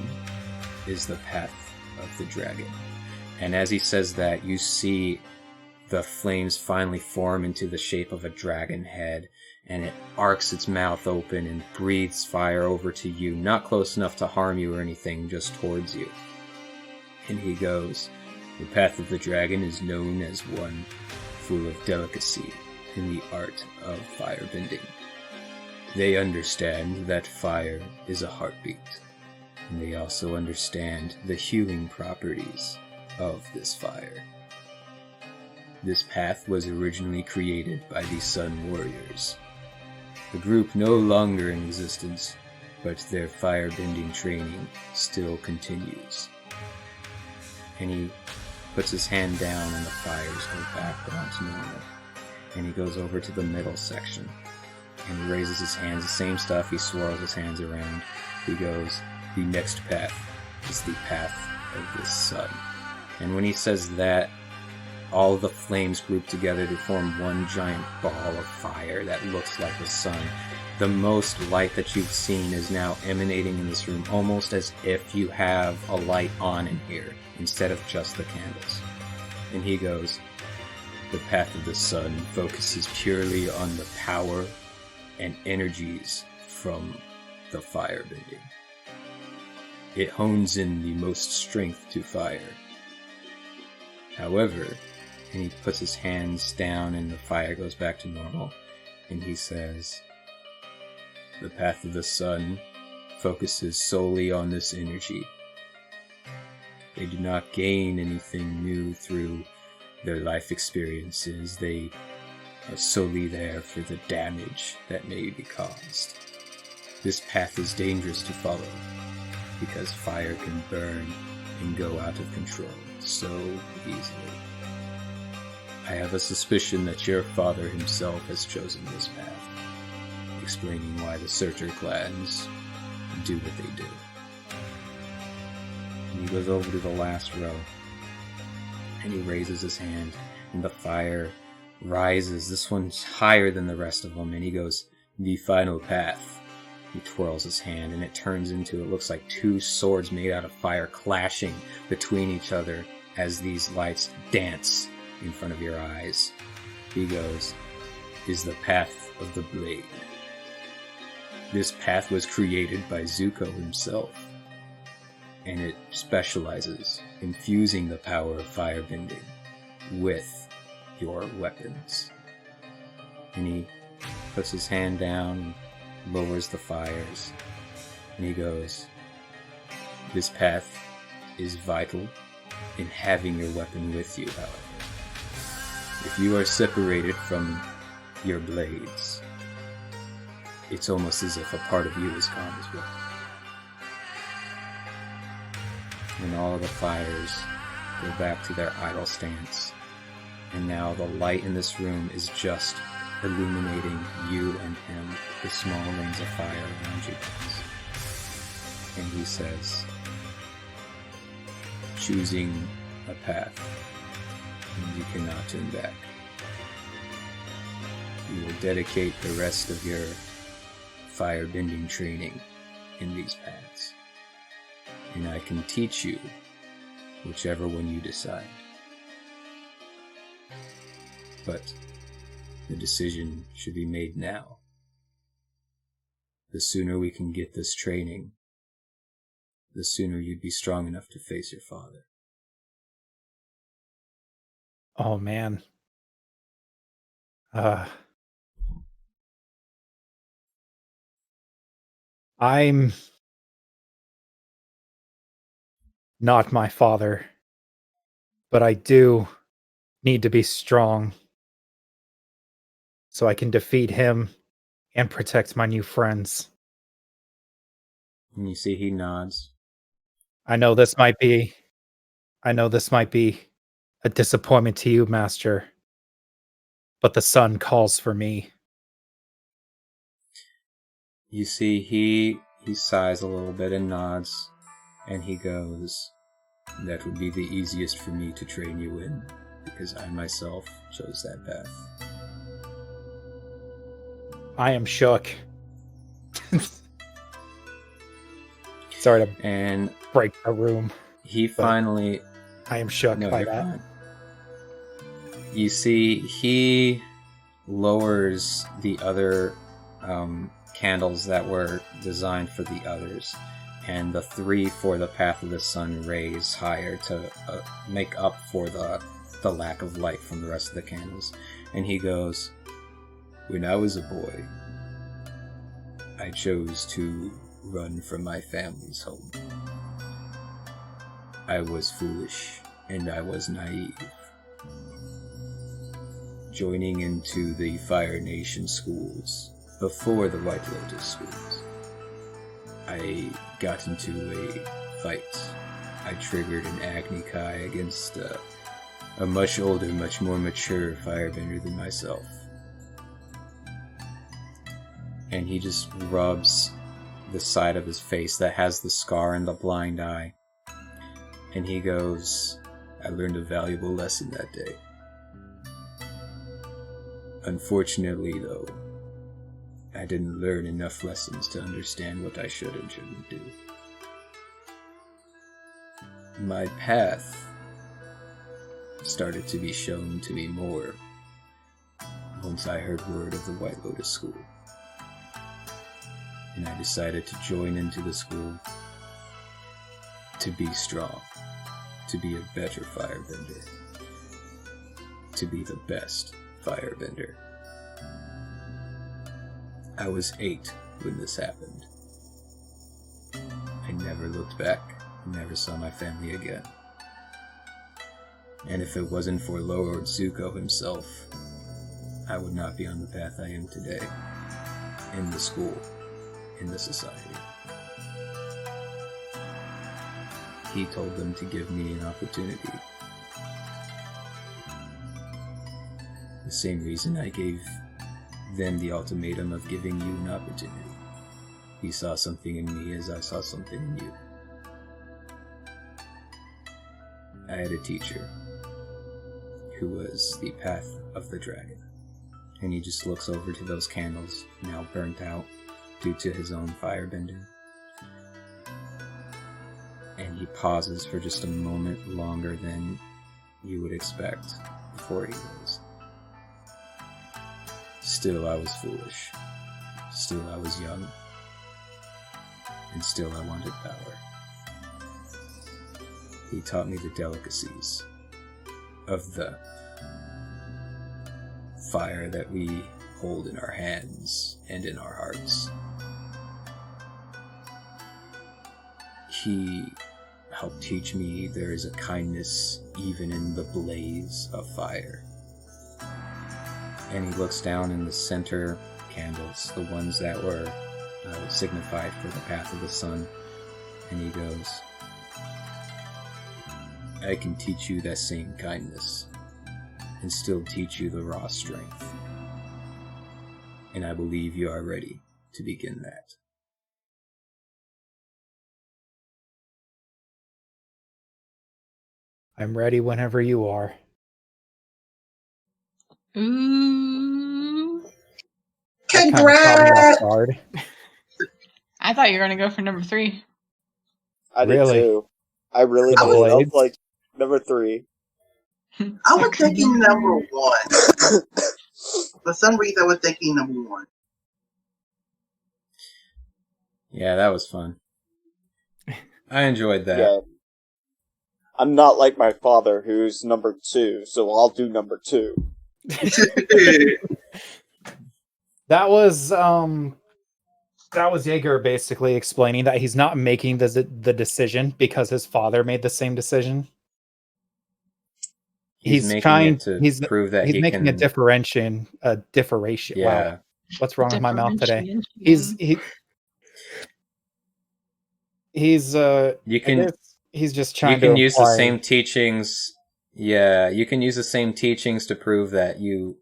is the path of the dragon. And as he says that, you see the flames finally form into the shape of a dragon head, and it arcs its mouth open and breathes fire over to you, not close enough to harm you or anything, just towards you. And he goes, the path of the dragon is known as one full of delicacy in the art of firebending. They understand that fire is a heartbeat, and they also understand the healing properties of this fire. This path was originally created by the Sun Warriors, a group no longer in existence, but their firebending training still continues. And he puts his hand down and the fires go back down to normal. And he goes over to the middle section and he raises his hands, the same stuff, he swirls his hands around. He goes, the next path is the path of the sun. And when he says that, all the flames group together to form one giant ball of fire that looks like the sun. The most light that you've seen is now emanating in this room, almost as if you have a light on in here, instead of just the candles. And he goes, the path of the sun focuses purely on the power and energies from the firebending. It hones in the most strength to fire. However, and he puts his hands down and the fire goes back to normal, and he says, the path of the sun focuses solely on this energy. They do not gain anything new through their life experiences. They are solely there for the damage that may be caused. This path is dangerous to follow, because fire can burn and go out of control so easily. I have a suspicion that your father himself has chosen this path, explaining why the Searcher clans do what they do. And he goes over to the last row, and he raises his hand, and the fire rises. This one's higher than the rest of them, and he goes, the final path. He twirls his hand, and it turns into, it looks like 2 swords made out of fire clashing between each other as these lights dance in front of your eyes. He goes, is the path of the blade. This path was created by Zuko himself, and it specializes in fusing the power of firebending with your weapons. And he puts his hand down, lowers the fires, and he goes, this path is vital in having your weapon with you, however. If you are separated from your blades, it's almost as if a part of you is gone as well. And all of the fires go back to their idle stance, and now the light in this room is just illuminating you and him, the small rings of fire around you guys. And he says, choosing a path, and you cannot turn back. You will dedicate the rest of your firebending training in these paths, and I can teach you whichever one you decide. But the decision should be made now. The sooner we can get this training, the sooner you'd be strong enough to face your father. Oh man. I'm not my father, but I do need to be strong so I can defeat him and protect my new friends. And you see he nods. I know this might be a disappointment to you, Master, but the sun calls for me. You see he sighs a little bit and nods, and he goes, that would be the easiest for me to train you in. because I myself chose that path. I am shook. Sorry to And break the room. he finally... I am shook No, by you're that. fine. You see, he lowers the other candles that were designed for the others, and the 3 for the Path of the Sun raise higher to make up for the lack of light from the rest of the candles. And he goes, "When I was a boy, I chose to run from my family's home. I was foolish and I was naive. Joining into the Fire Nation schools before the White Lotus schools, I got into a fight. I triggered an Agni Kai against a much older, much more mature firebender than myself." And he just rubs the side of his face that has the scar and the blind eye. And he goes, "I learned a valuable lesson that day. Unfortunately, though, I didn't learn enough lessons to understand what I should and shouldn't do. My path started to be shown to me more once I heard word of the White Lotus School. And I decided to join into the school to be strong, to be a better firebender, to be the best firebender. I was 8 when this happened. I never looked back, never saw my family again. And if it wasn't for Lord Zuko himself, I would not be on the path I am today, in the school, in the society. He told them to give me an opportunity. The same reason I gave them the ultimatum of giving you an opportunity. He saw something in me as I saw something in you. I had a teacher who was the path of the dragon. And he just looks over to those candles, now burnt out due to his own firebending. And he pauses for just a moment longer than you would expect before he goes. Still I was foolish. Still I was young. And still I wanted power. He taught me the delicacies of the fire that we hold in our hands and in our hearts. He helped teach me there is a kindness even in the blaze of fire. And he looks down in the center candles, the ones that were signified for the path of the sun, and he goes, I can teach you that same kindness, and still teach you the raw strength. And I believe you are ready to begin that. I'm ready whenever you are. Ooh. That kind of caught me off guard. I thought you were going to go for number 3. I did Really? too. I really The did. I was blades? like, number 3. I was thinking number 1. For some reason, I was thinking number 1. Yeah, that was fun. I enjoyed that. Yeah. I'm not like my father, who's number 2, so I'll do number 2. That was Jaeger basically explaining that he's not making the decision because his father made the same decision. He's making it to he's prove that he's he making can... a differentiation. Yeah. Wow. What's wrong with my mouth today? He's just trying to use the same teachings. Yeah, you can use the same teachings to prove that you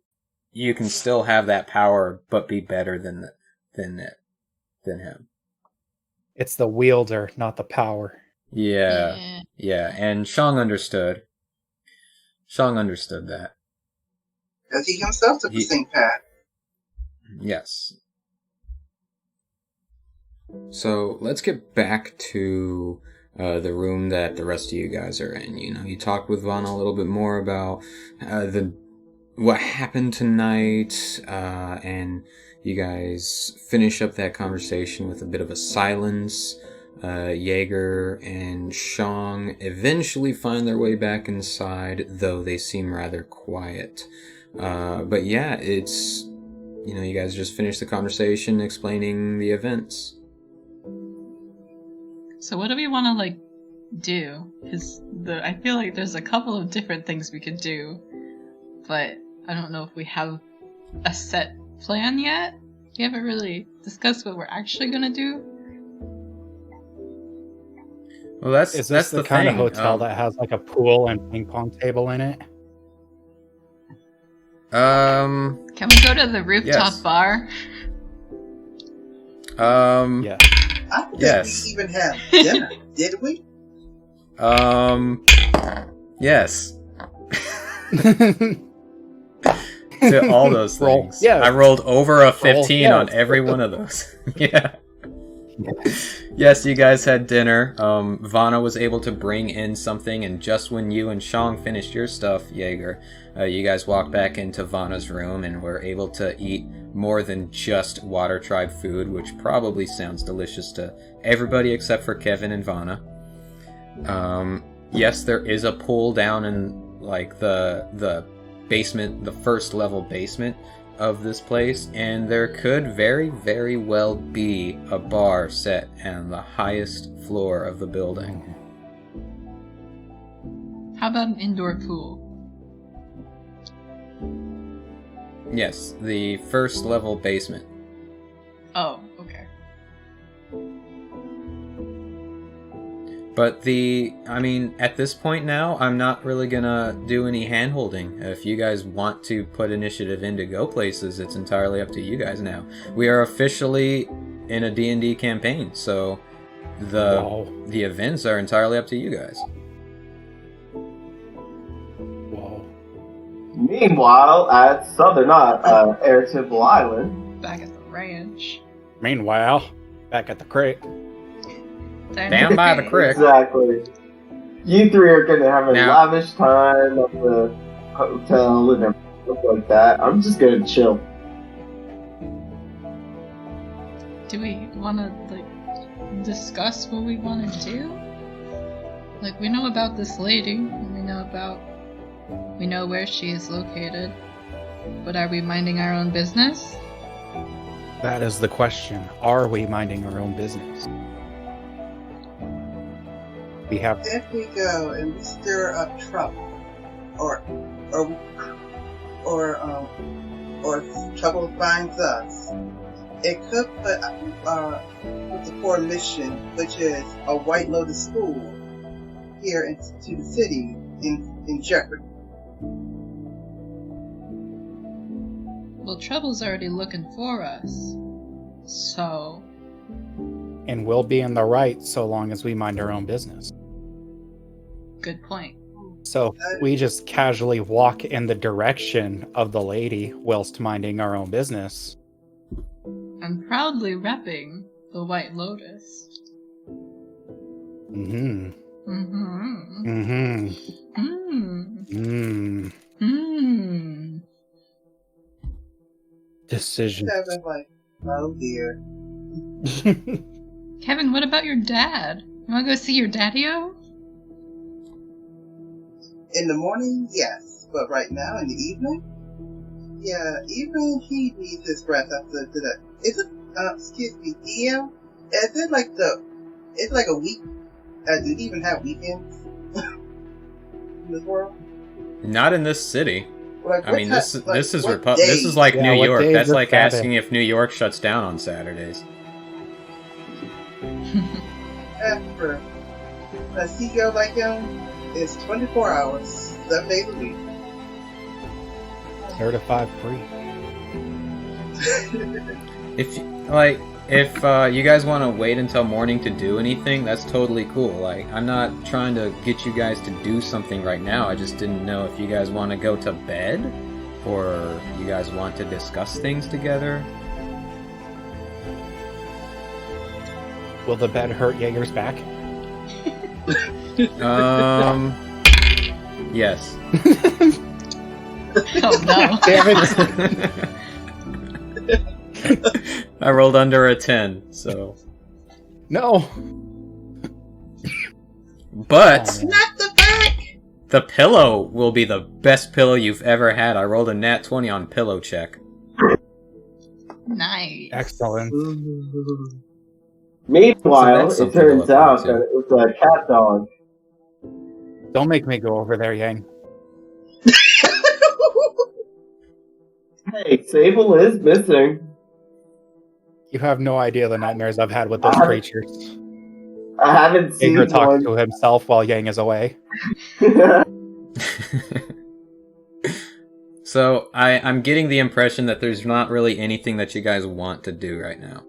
can still have that power, but be better than him. It's the wielder, not the power. Yeah. And Shang understood. Shang understood that. Because he himself took the same path. Yes. So let's get back to the room that the rest of you guys are in. You know, you talked with Vana a little bit more about what happened tonight, and you guys finish up that conversation with a bit of a silence. Jaeger and Shang eventually find their way back inside, though they seem rather quiet. But yeah, it's, you know, you guys just finished the conversation explaining the events. So what do we want to, like, do? Because I feel like there's a couple of different things we could do, but I don't know if we have a set plan yet. We haven't really discussed what we're actually gonna do. Well, that's the kind of hotel that has like a pool and ping pong table in it? Can we go to the rooftop bar? Yeah. I think Yes. we even had dinner, did we? Yes. To all those Roll. things. Yeah. I rolled over a 15 Roll. on Yes. every one of those. Yeah. Yes, you guys had dinner. Vana was able to bring in something, and just when you and Shang finished your stuff, Jaeger, you guys walked back into Vana's room and were able to eat more than just Water Tribe food, which probably sounds delicious to everybody except for Kevin and Vana. Yes, there is a pool down in like the basement, the first level basement of this place, and there could very, very well be a bar set on the highest floor of the building. How about an indoor pool? Yes, the first level basement. Oh, okay. But at this point now, I'm not really gonna do any hand-holding. If you guys want to put initiative in to go places, it's entirely up to you guys now. We are officially in a D&D campaign, so the events are entirely up to you guys. Whoa. Meanwhile, at Air Temple Island. Back at the ranch. Meanwhile, back at the creek. Down by the creek. Exactly. You three are going to have a Now- lavish time at the hotel and everything stuff like that. I'm just going to chill. Do we want to, like, discuss what we want to do? Like, we know about this lady, and we know where she is located, but are we minding our own business? That is the question. Are we minding our own business? We have If we go and we stir up trouble, or trouble finds us, it could put the core mission, which is a White Lotus school here into the city, in jeopardy. Well, Trouble's already looking for us, so... and we'll be in the right so long as we mind our own business. Good point. So we just casually walk in the direction of the lady whilst minding our own business. I'm proudly repping the White Lotus. Mm-hmm. Mm-hmm. Mm-hmm. Mm. Mm. Mm. Decision. Kevin's like, oh dear. Kevin, what about your dad? You wanna go see your daddy-o? In the morning, yes, but right now in the evening, yeah, even he needs his rest after that. Is it? Excuse me, DM? Is it like it's like a week? Do you even have weekends in this world? Not in this city. Like, I mean, this is what this is like Yeah, New what York. days That's are like Saturday? asking if New York shuts down on Saturdays. After a CEO like him, it's 24 hours, 7 days a week. Certified free. if you guys want to wait until morning to do anything, that's totally cool. Like, I'm not trying to get you guys to do something right now. I just didn't know if you guys want to go to bed or you guys want to discuss things together. Will the bed hurt Jaeger's back? Yes. Oh no. Damn it. I rolled under a 10, so. No. But Not the back. the pillow will be the best pillow you've ever had. I rolled a nat 20 on pillow check. Nice. Excellent. Meanwhile, that's it something to turns look out forward that it was a cat dog. Don't make me go over there, Yang. Hey, Sable is missing. You have no idea the nightmares I've had with those creatures. I haven't seen Jaeger talks one. to himself while Yang is away. So I'm getting the impression that there's not really anything that you guys want to do right now.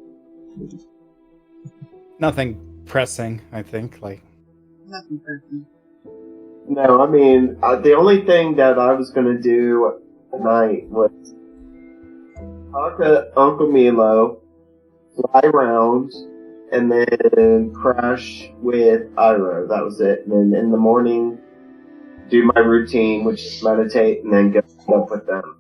Nothing pressing, I think. Like, Nothing personal. No, I mean, the only thing that I was going to do tonight was talk to Uncle Milo, fly around, and then crash with Iro. That was it. And then in the morning, do my routine, which is meditate, and then go up with them.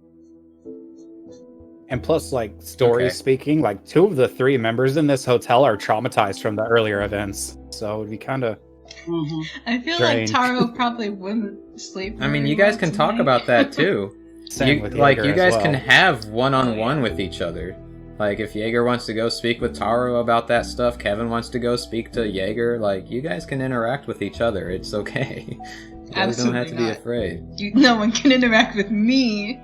and plus, like, story Okay. speaking, like, 2 of the 3 members in this hotel are traumatized from the earlier events. So it'd be kind of... Mm-hmm. I feel Strange. like Taro probably wouldn't sleep. I mean, very you guys well can talk tonight. about that too. Same You, with like, Jaeger you as guys well. can have one-on-one with each other. Like, if Jaeger wants to go speak with Taro about that stuff, Kevin wants to go speak to Jaeger, like, you guys can interact with each other. It's okay. You guys don't have to be Absolutely not. afraid. No one can interact with me.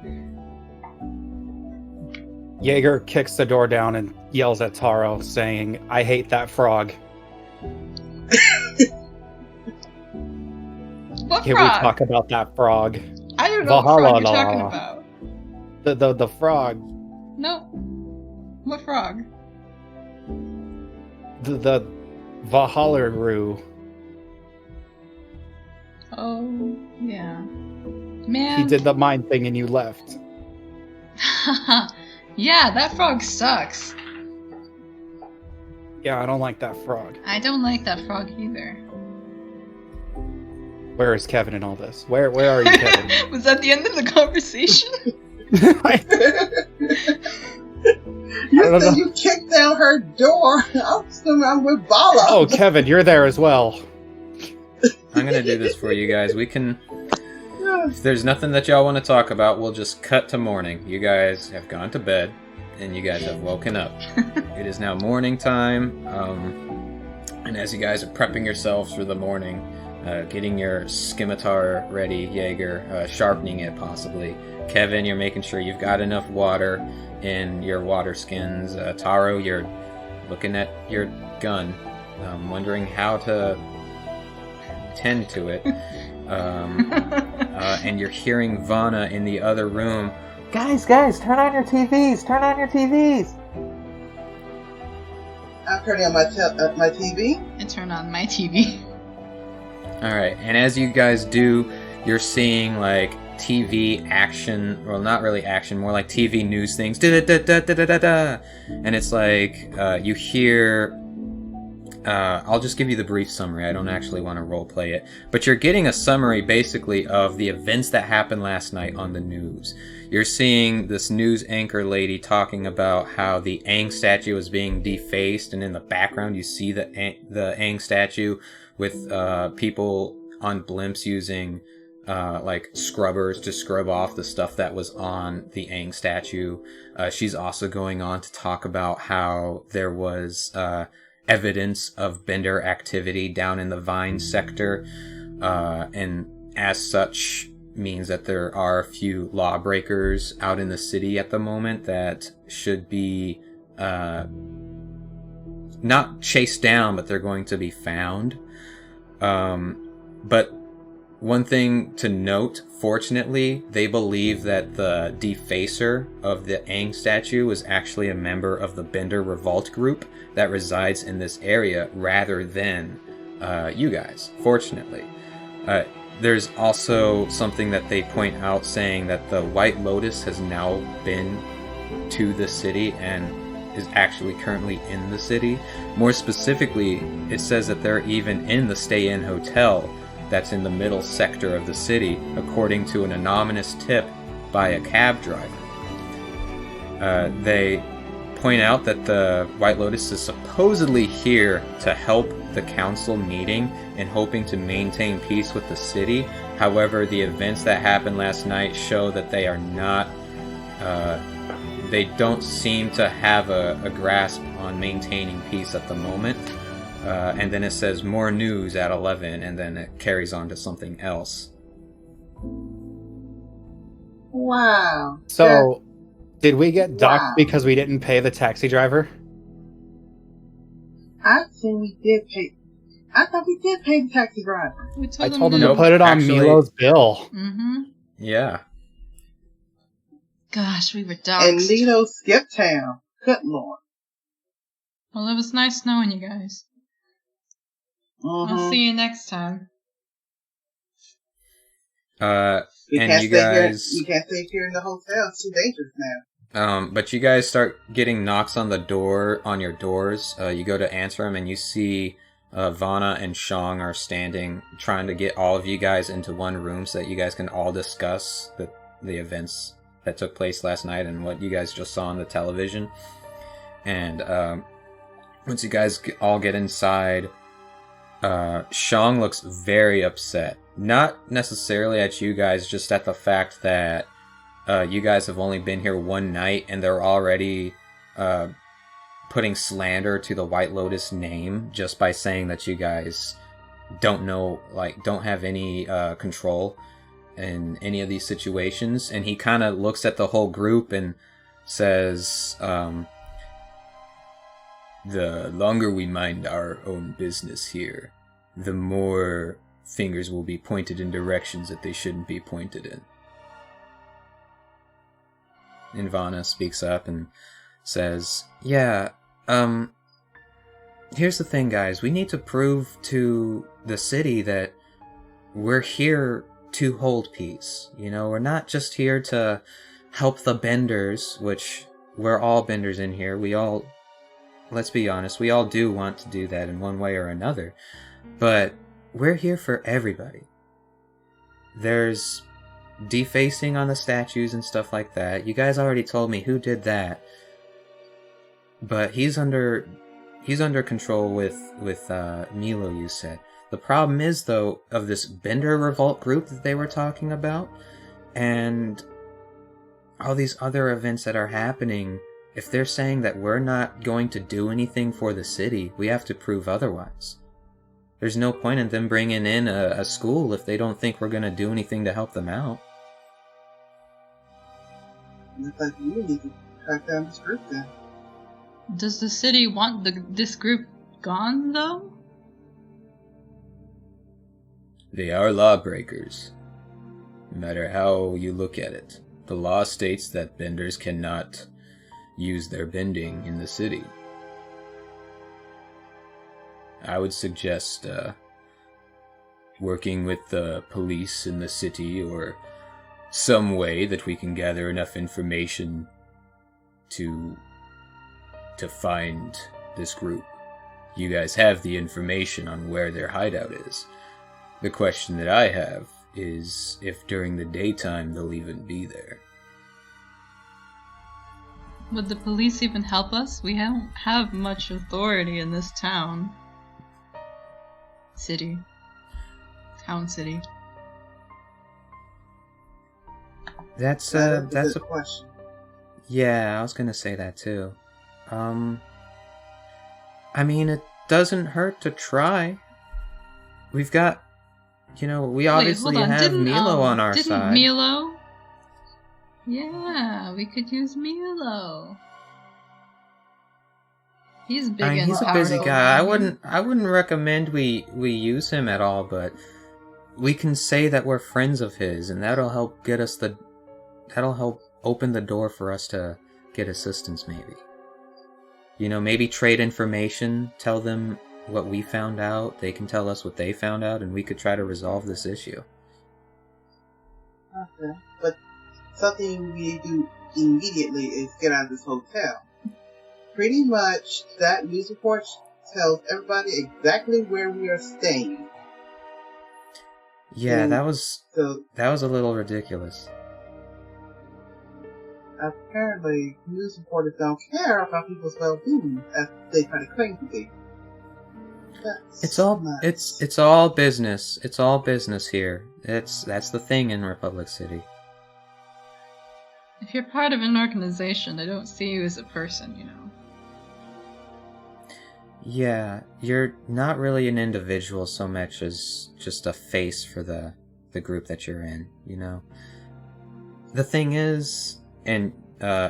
Jaeger kicks the door down and yells at Taro, saying, "I hate that frog. What Can frog? we talk about that frog? I don't know what frog Valhalla you're talking law. about. The frog. No. What frog? The Valhalla. Oh, yeah. Man. He did the mind thing and you left. Yeah, that frog sucks. Yeah, I don't like that frog. I don't like that frog either. Where is Kevin in all this? Where are you, Kevin? Was that the end of the conversation? You don't said know. you kicked down her door. I'm assuming I'm with Bala. Oh, Kevin, you're there as well. I'm gonna do this for you guys. We can... If there's nothing that y'all want to talk about, we'll just cut to morning. You guys have gone to bed, and you guys have woken up. It is now morning time, and as you guys are prepping yourselves for the morning, getting your scimitar ready, Jaeger, sharpening it possibly. Kevin, you're making sure you've got enough water in your water skins. Taro, you're looking at your gun, wondering how to tend to it. And you're hearing Vana in the other room. Guys, turn on your TVs! Turn on your TVs! I'm turning on my TV. I turn on my TV. Alright, and as you guys do, you're seeing, like, TV action, well, not really action, more like TV news things. Da-da-da-da-da-da-da. And it's like, you hear... I'll just give you the brief summary. I don't actually want to roleplay it. But you're getting a summary, basically, of the events that happened last night on the news. You're seeing this news anchor lady talking about how the Aang statue is being defaced, and in the background you see the Aang statue with people on blimps using like scrubbers to scrub off the stuff that was on the Aang statue. She's also going on to talk about how there was evidence of Bender activity down in the Vine sector, and as such means that there are a few lawbreakers out in the city at the moment that should be not chased down, but they're going to be found. But one thing to note, fortunately, they believe that the defacer of the Yaang statue was actually a member of the Bender Revolt group that resides in this area rather than you guys, fortunately. There's also something that they point out saying that the White Lotus has now been to the city and is actually currently in the city. More specifically, it says that they're even in the stay-in hotel that's in the middle sector of the city, according to an anonymous tip by a cab driver. They point out that the White Lotus is supposedly here to help the council meeting and hoping to maintain peace with the city. However, the events that happened last night show that they are not, they don't seem to have a grasp on maintaining peace at the moment. And then it says more news at 11, and then it carries on to something else. Wow. So, did we get docked because we didn't pay the taxi driver? I think we did pay. I thought we did pay the taxi driver. I told him to put it on Milo's bill. Mm-hmm. Yeah. Gosh, we were doxxed. And Lito skipped town. Good lord. Well, it was nice knowing you guys. I'll see you next time. And you You guys... can't stay here in the hotel. It's too dangerous now. But you guys start getting knocks on the door, on your doors. You go to answer them, and you see Vana and Shang are standing, trying to get all of you guys into one room so that you guys can all discuss the events that took place last night and what you guys just saw on the television. And once you guys all get inside, Shang looks very upset. Not necessarily at you guys, just at the fact that you guys have only been here one night and they're already putting slander to the White Lotus name just by saying that you guys don't know, don't have any control in any of these situations. And he kind of looks at the whole group and says, the longer we mind our own business here, the more fingers will be pointed in directions that they shouldn't be pointed in. And Vana speaks up and says, yeah, here's the thing, guys. We need to prove to the city that we're here to hold peace. You know, we're not just here to help the Benders, which we're all Benders in here. We all, let's be honest, we all do want to do that in one way or another. But we're here for everybody. There's defacing on the statues and stuff like that. You guys already told me who did that. But he's under control with Milo, you said. The problem is, though, of this Bender Revolt group that they were talking about, and all these other events that are happening, if they're saying that we're not going to do anything for the city, we have to prove otherwise. There's no point in them bringing in a school if they don't think we're going to do anything to help them out. Looks like you need to track down this group then. Does the city want this group gone, though? They are lawbreakers. No matter how you look at it. The law states that Benders cannot use their bending in the city. I would suggest working with the police in the city, or some way that we can gather enough information to find this group. You guys have the information on where their hideout is. The question that I have is if during the daytime they'll even be there. Would the police even help us? We don't have much authority in this town. Town city. That's a question. Yeah, I was gonna say that too. I mean, it doesn't hurt to try. We've got, we obviously have Milo on our side. Milo? Yeah, we could use Milo. He's big and he's a busy guy. I wouldn't recommend we use him at all, but we can say that we're friends of his, and that'll help get us that'll help open the door for us to get assistance, maybe. You know, maybe trade information, tell them what we found out, they can tell us what they found out, and we could try to resolve this issue. Okay, but something we do immediately is get out of this hotel. Pretty much, that news report tells everybody exactly where we are staying. Yeah, And that was a little ridiculous. Apparently, news reporters don't care about people's well-being as they try to claim to be. It's all business. It's all business here. That's the thing in Republic City. If you're part of an organization, they don't see you as a person, you know. Yeah, you're not really an individual so much as just a face for the group that you're in, you know? The thing is, and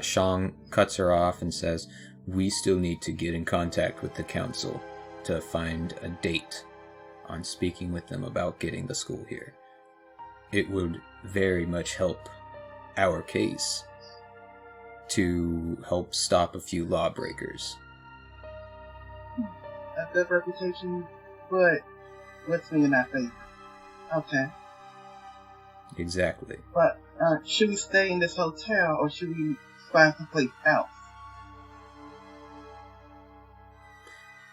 Shang cuts her off and says, we still need to get in contact with the council to find a date on speaking with them about getting the school here. It would very much help our case to help stop a few lawbreakers. A good reputation, but what's in that favor? Okay. Exactly. But should we stay in this hotel or should we find someplace else?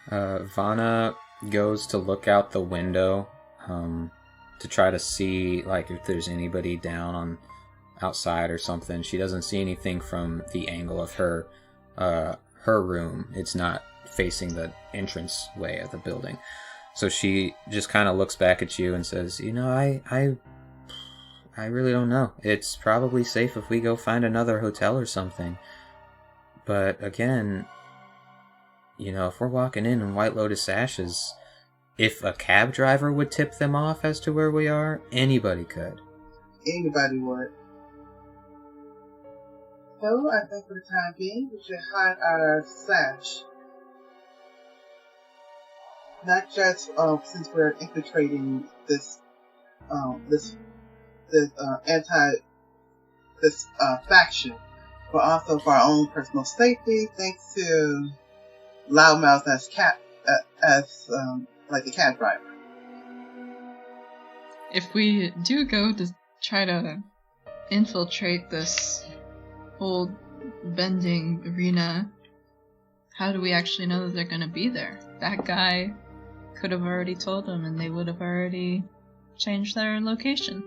Vanna goes to look out the window to try to see like if there's anybody down on outside or something. She doesn't see anything from the angle of her room. It's not facing the entrance way of the building. So she just kind of looks back at you and says, you know, I really don't know. It's probably safe if we go find another hotel or something. But again, you know, if we're walking in White Lotus Ashes, if a cab driver would tip them off as to where we are, anybody could. Anybody would. So, I think for the time being, we should hide our sash. Not just since we're infiltrating this faction, but also for our own personal safety, thanks to loudmouth as like a cab driver. If we do go to try to infiltrate this old bending arena, how do we actually know that they're going to be there? That guy could have already told them and they would have already changed their location.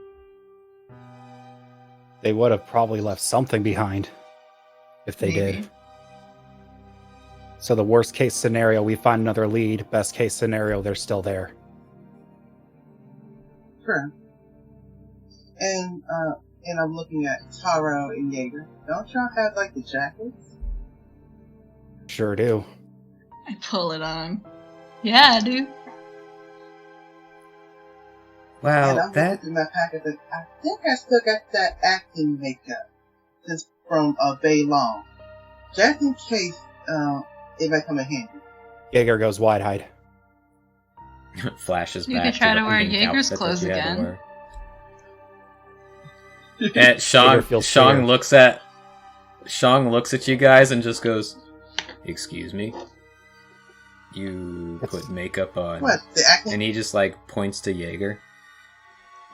They would have probably left something behind if they did. So the worst case scenario, we find another lead. Best case scenario, they're still there. Sure. And I'm looking at Taro and Jaeger. Don't y'all have like the jackets? Sure do. I pull it on. Yeah, I do. Wow, and I'm looking through my packet. I think I still got that acting makeup just from Bay Long, just in case it might come in handy. Jaeger goes wide-eyed. Flashes you back. You could try to wear pink Jaeger's clothes again. And Shang looks at you guys and just goes, "Excuse me, you put makeup on?" What? The acting? And he just like points to Jaeger.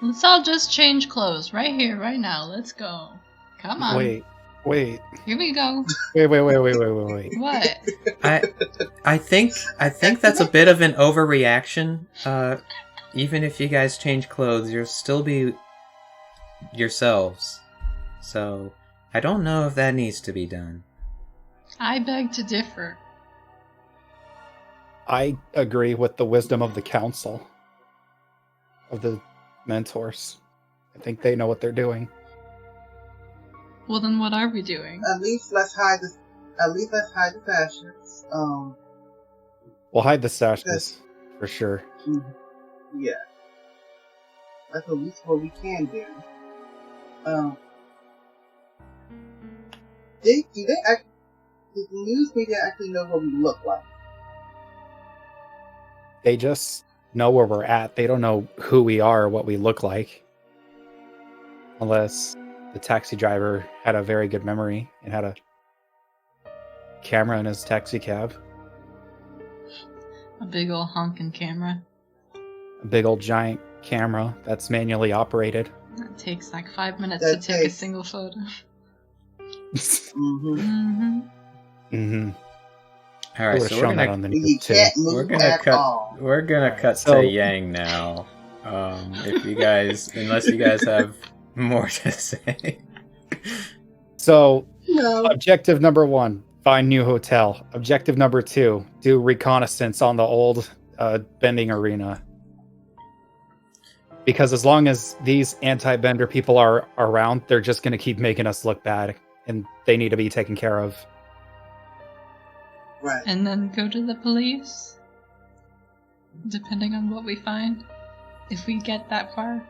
Let's all just change clothes right here, right now. Let's go. Come on. Wait. Here we go. Wait. What? I think that's a bit of an overreaction. Even if you guys change clothes, you'll still be yourselves. So I don't know if that needs to be done. I beg to differ. I agree with the wisdom of the council, of the mentors. I think they know what they're doing. Well, then what are we doing? At least let's hide the sashes. We'll hide the sashes for sure. Yeah, that's at least what we can do. Did the news media actually know what we look like? They just know where we're at. They don't know who we are or what we look like. Unless the taxi driver had a very good memory and had a camera in his taxi cab. A big old honking camera. A big old giant camera that's manually operated. That takes like 5 minutes That to take a takes- single photo. Mm-hmm. Mm-hmm. Mm-hmm. All right, Would've so shown that on the You news too. can't move we're gonna at cut. all. We're gonna Alright, cut so- to Yaang now. If you guys, unless you guys have more to say. So, No. objective number 1, find new hotel. Objective number 2, do reconnaissance on the old bending arena. Because as long as these anti-bender people are around, they're just going to keep making us look bad, and they need to be taken care of. Right. And then go to the police. Depending on what we find. If we get that far.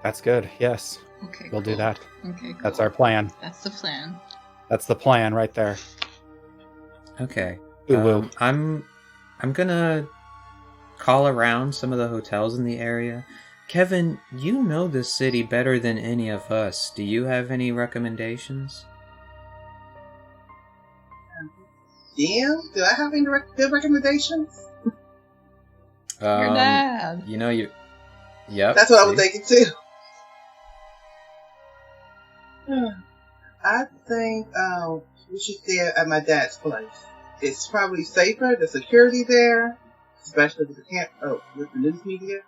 That's good. Yes, Okay, we'll do cool. that. Okay, cool. That's our plan. That's the plan. That's the plan right there. Okay. Ooh, woo. I'm gonna call around some of the hotels in the area. Kevin, you know this city better than any of us. Do you have any recommendations? Damn, do I have any good recommendations? Your dad. You know you. Yep. That's what I was see? thinking too. I think we should stay at my dad's place. It's probably safer. The security there, especially with with the news media.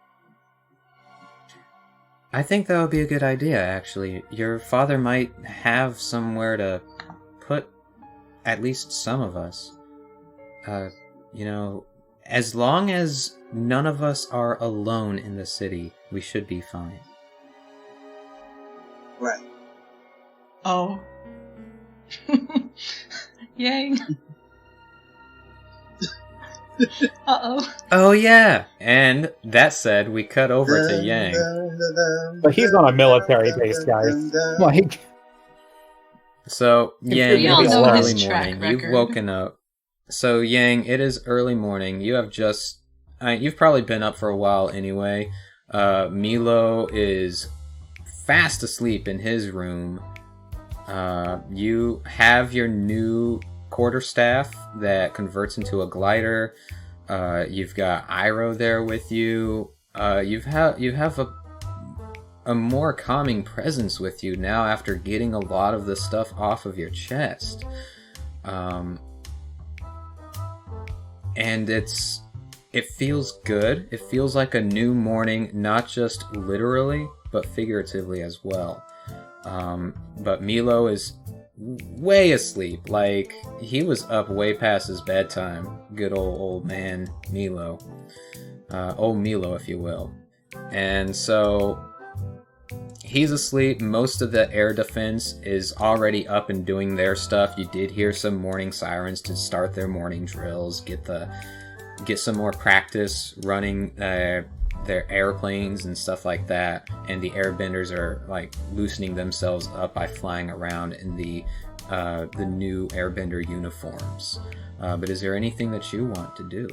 I think that would be a good idea, actually. Your father might have somewhere to put at least some of us. As long as none of us are alone in the city, we should be fine. Right. Oh. Yang. Uh-oh. Oh yeah! And that said, we cut over to Yaang. But he's on a military base, guys. Like, So, Yang, We it all is know early his track morning. You've record. woken up. So, Yang, it is early morning. You have just... you've probably been up for a while anyway. Milo is fast asleep in his room. You have your new quarterstaff that converts into a glider. You've got Iroh there with you. You have a more calming presence with you now after getting a lot of the stuff off of your chest. And it feels good. It feels like a new morning, not just literally, but figuratively as well. But Milo is way asleep. Like, he was up way past his bedtime. Good old man Milo. Old Milo, if you will. And so he's asleep. Most of the air defense is already up and doing their stuff. You did hear some morning sirens to start their morning drills, get some more practice running their airplanes and stuff like that. And the airbenders are like loosening themselves up by flying around in the new airbender uniforms. But is there anything that you want to do?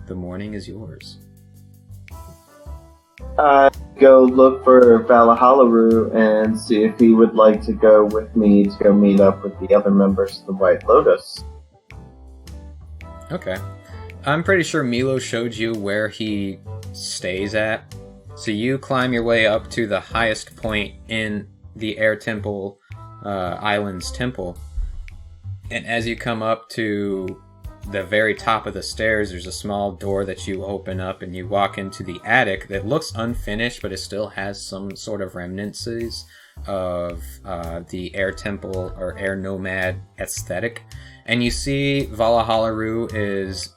The morning is yours. Go look for Valahalaru and see if he would like to go with me to go meet up with the other members of the White Lotus. Okay. I'm pretty sure Milo showed you where he stays at. So you climb your way up to the highest point in the Air Temple Island's temple. And as you come up to the very top of the stairs, there's a small door that you open up and you walk into the attic that looks unfinished, but it still has some sort of remnances of the Air Temple or Air Nomad aesthetic. And you see Valahalaru is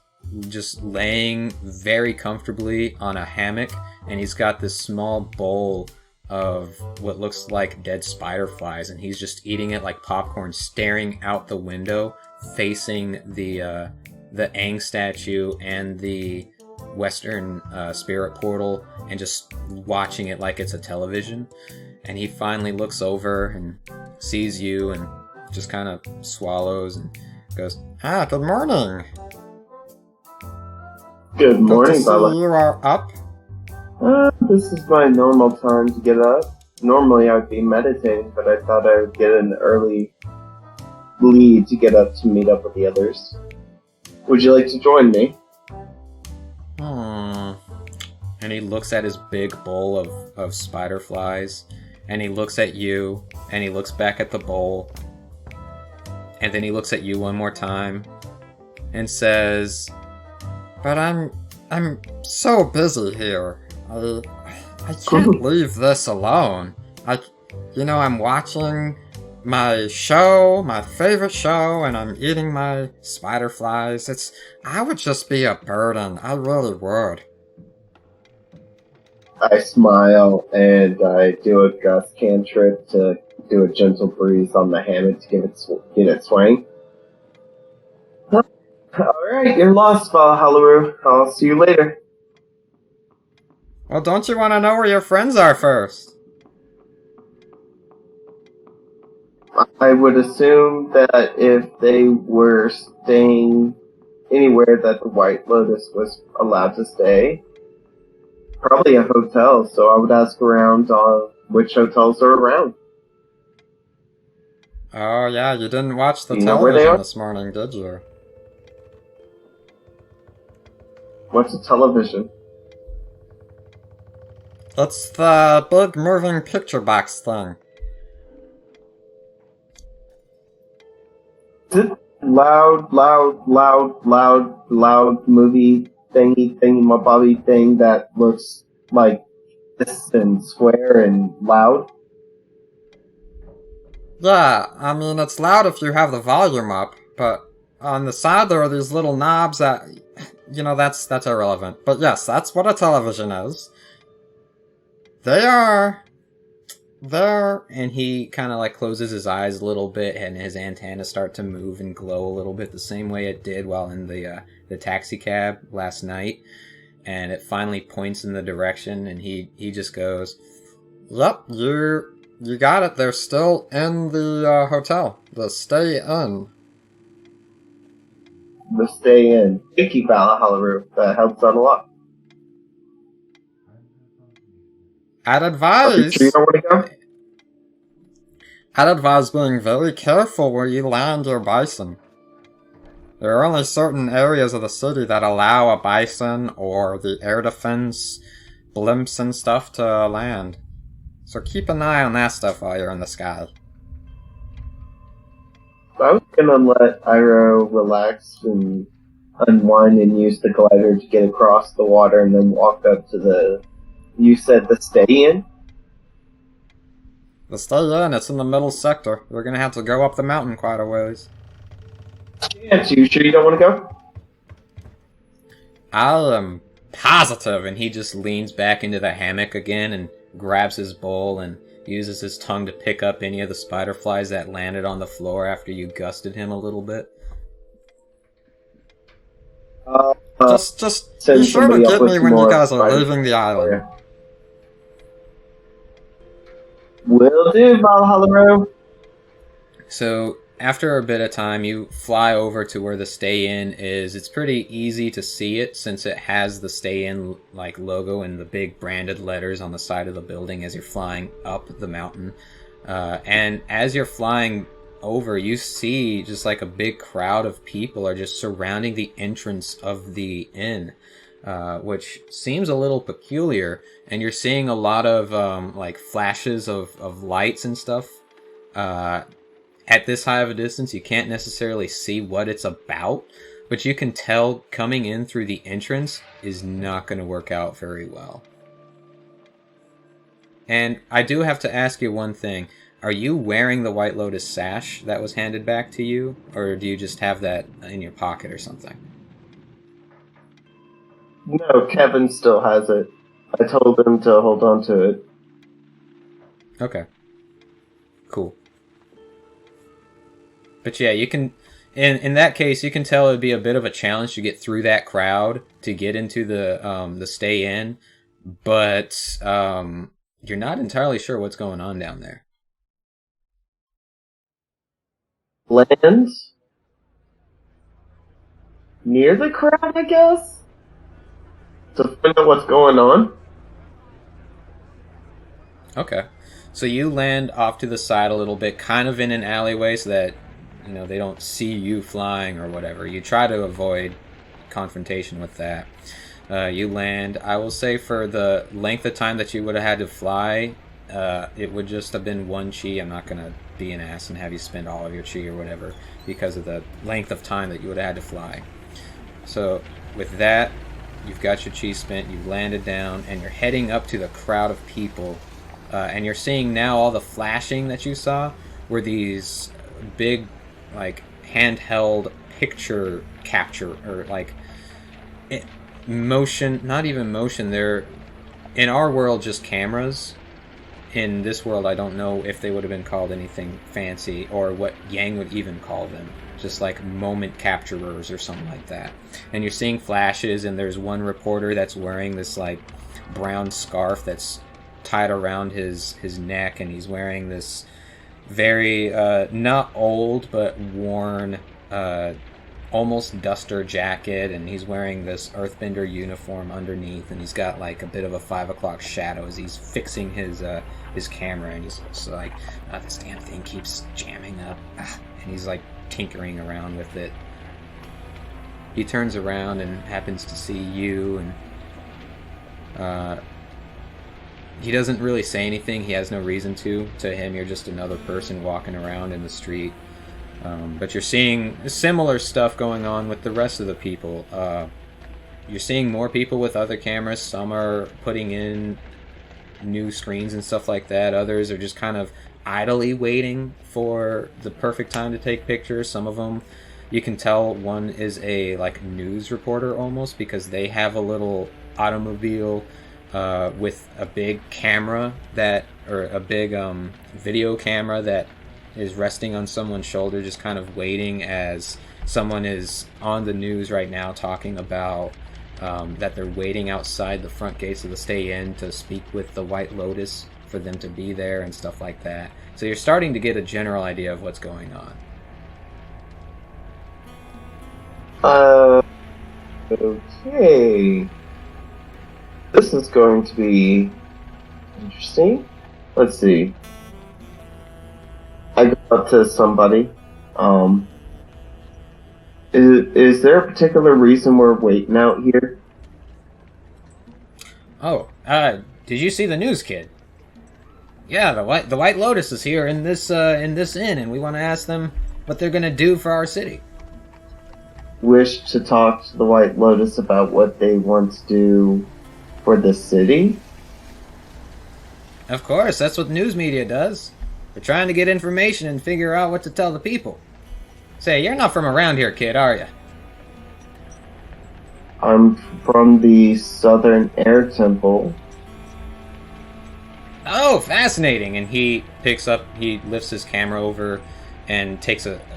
just laying very comfortably on a hammock, and he's got this small bowl of what looks like dead spider flies, and he's just eating it like popcorn, staring out the window, facing the Aang statue and the Western Spirit Portal, and just watching it like it's a television. And he finally looks over and sees you and just kind of swallows and goes, "Ah, good morning." Good morning, Good to Bella. see you are up. This is my normal time to get up. Normally I would be meditating, but I thought I would get an early lead to get up to meet up with the others. Would you like to join me? And he looks at his big bowl of spider flies, and he looks at you, and he looks back at the bowl, and then he looks at you one more time, and says, "But I'm so busy here. I can't leave this alone. I'm watching my show, my favorite show, and I'm eating my spider flies. I would just be a burden. I really would." I smile and I do a gust cantrip to do a gentle breeze on the hammock to get it swaying. Alright, you're lost, Valhalla. I'll see you later. Well, don't you want to know where your friends are first? I would assume that if they were staying anywhere that the White Lotus was allowed to stay, probably a hotel, so I would ask around on which hotels are around. Oh yeah, you didn't watch the Do you know where they television are? this morning, did you? What's a television? It's the big moving picture box thing. Is it loud movie thingy thing that looks like this and square and loud? Yeah, I mean, it's loud if you have the volume up, but on the side there are these little knobs that, that's irrelevant. But yes, that's what a television is. They are there, and he kind of closes his eyes a little bit, and his antennas start to move and glow a little bit the same way it did while in the taxi cab last night. And it finally points in the direction, and he just goes, "Yep, you got it. They're still in the hotel. The Stay Inn." The Stay In. Thank you, Valhalla. That helps out a lot. I'd Are advise. you sure you don't want to go? I'd advise being very careful where you land your bison. There are only certain areas of the city that allow a bison or the air defense blimps and stuff to land. So keep an eye on that stuff while you're in the sky. I was gonna let Iroh relax and unwind and use the glider to get across the water and then walk up to you said the Stay In? The Stay Inn, it's in the middle sector. You're gonna have to go up the mountain quite a ways. Yeah, so you sure you don't want to go? I am positive, and he just leans back into the hammock again and grabs his bowl and uses his tongue to pick up any of the spider flies that landed on the floor after you gusted him a little bit. Just send be sure to somebody up get with me some when you more guys are spiders leaving the island. Will do, Valhalla. So, after a bit of time, you fly over to where the Stay In is. It's pretty easy to see it since it has the Stay In logo and the big branded letters on the side of the building as you're flying up the mountain. And as you're flying over, you see just a big crowd of people are just surrounding the entrance of the inn, which seems a little peculiar. And you're seeing a lot of flashes of lights and stuff. At this high of a distance, you can't necessarily see what it's about, but you can tell coming in through the entrance is not going to work out very well. And I do have to ask you one thing. Are you wearing the White Lotus sash that was handed back to you, or do you just have that in your pocket or something? No, Kevin still has it. I told him to hold on to it. Okay. Cool. But yeah, you can, in that case, you can tell it would be a bit of a challenge to get through that crowd to get into the Stay In, but you're not entirely sure what's going on down there. Lands near the crowd, I guess. to find out what's going on. Okay. So you land off to the side a little bit, kind of in an alleyway so that, they don't see you flying or whatever. You try to avoid confrontation with that. You land, I will say for the length of time that you would have had to fly, it would just have been 1 chi. I'm not going to be an ass and have you spend all of your chi or whatever because of the length of time that you would have had to fly. So with that, you've got your chi spent, you've landed down, and you're heading up to the crowd of people. And you're seeing now all the flashing that you saw were these big, handheld picture capture, or motion, not even motion, they're, in our world, just cameras. In this world, I don't know if they would have been called anything fancy, or what Yaang would even call them. Just moment capturers or something like that. And you're seeing flashes, and there's one reporter that's wearing this, brown scarf that's tied around his neck, and he's wearing this very not old but worn almost duster jacket, and he's wearing this earthbender uniform underneath, and he's got a bit of a 5 o'clock shadow as he's fixing his camera, and he's just this damn thing keeps jamming up, and he's tinkering around with it. He turns around and happens to see you, and he doesn't really say anything. He has no reason to. To him, you're just another person walking around in the street. But you're seeing similar stuff going on with the rest of the people. You're seeing more people with other cameras. Some are putting in new screens and stuff like that. Others are just kind of idly waiting for the perfect time to take pictures. Some of them, you can tell one is a news reporter almost, because they have a little automobile with a big camera or a big video camera that is resting on someone's shoulder, just kind of waiting as someone is on the news right now talking about that they're waiting outside the front gates of the Stay Inn to speak with the White Lotus for them to be there and stuff like that. So you're starting to get a general idea of what's going on. Okay. This is going to be interesting. Let's see. I go up to somebody. Is there a particular reason we're waiting out here? Oh, did you see the news, kid? Yeah, the White Lotus is here in this inn, and we want to ask them what they're gonna do for our city. Wish to talk to the White Lotus about what they want to do for the city? Of course, that's what news media does. They're trying to get information and figure out what to tell the people. Say, you're not from around here, kid, are you? I'm from the Southern Air Temple. Oh, fascinating! And he lifts his camera over and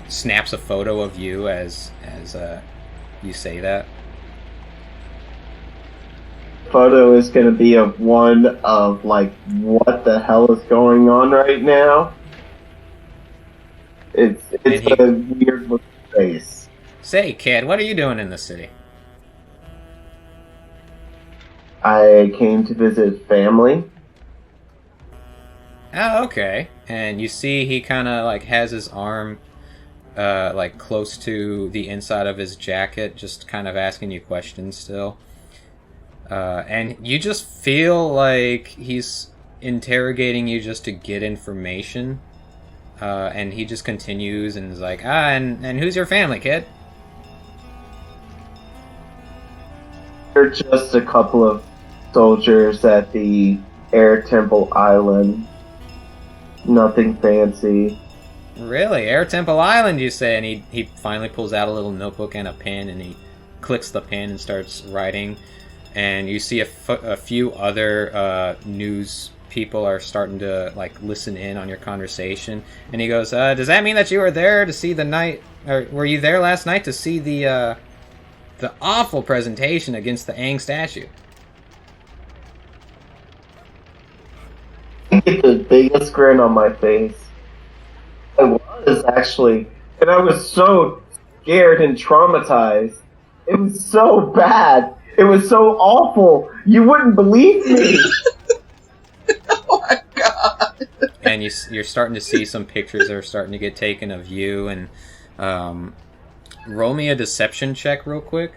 snaps a photo of you as you say that. Photo is going to be of one of what the hell is going on right now. It's a weird looking face. Say, kid, what are you doing in the city? I came to visit family. Oh, okay. And you see he kind of has his arm close to the inside of his jacket, just kind of asking you questions still. And you just feel like he's interrogating you just to get information. And he just continues and is like, and who's your family, kid? They're just a couple of soldiers at the Air Temple Island. Nothing fancy. Really? Air Temple Island, you say? And he finally pulls out a little notebook and a pen, and he clicks the pen and starts writing. And you see a few other news people are starting to listen in on your conversation. And he goes, does that mean that you were there to see were you there last night to see the awful presentation against the Aang statue? I get the biggest grin on my face. I was actually, and I was so scared and traumatized. It was so bad. It was so awful. You wouldn't believe me. Oh my god. And you're starting to see some pictures that are starting to get taken of you. And roll me a deception check real quick.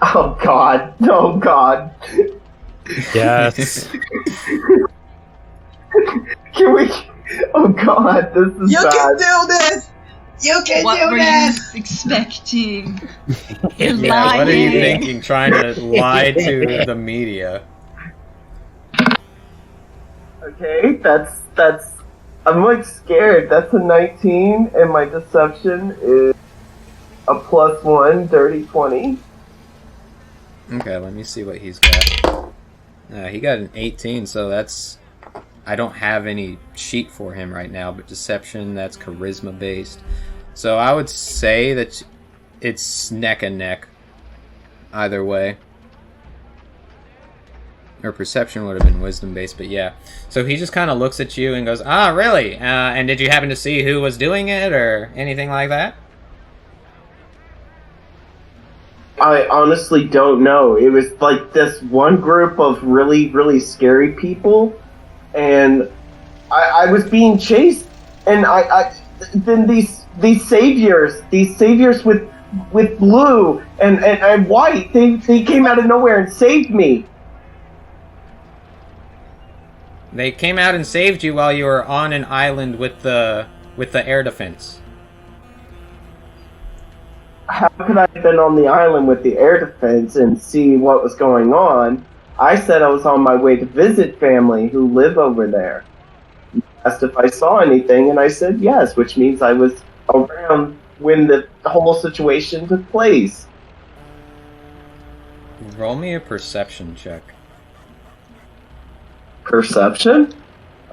Oh god. Oh god. Yes. Can we? Oh god, this is You bad. can do this! You can What do were this! you expecting? You're Yeah, what are you lying. thinking? Trying to lie to the media? Okay, that's. I'm like scared. That's a 19, and my deception is a +1, dirty 20. Okay, let me see what he's got. He got an 18, so that's... I don't have any sheet for him right now, but deception, that's charisma based. So I would say that it's neck and neck either way. Or perception would have been wisdom based, but yeah. So he just kind of looks at you and goes, "Ah, really? And did you happen to see who was doing it or anything like that?" I honestly don't know. It was like this one group of really, really scary people, and I was being chased, and then these saviors with blue and white, they came out of nowhere and saved me. They came out and saved you while you were on an island with the air defense. How could I have been on the island with the air defense and see what was going on? I said I was on my way to visit family who live over there. You asked if I saw anything, and I said yes, which means I was around when the whole situation took place. Roll me a perception check. Perception?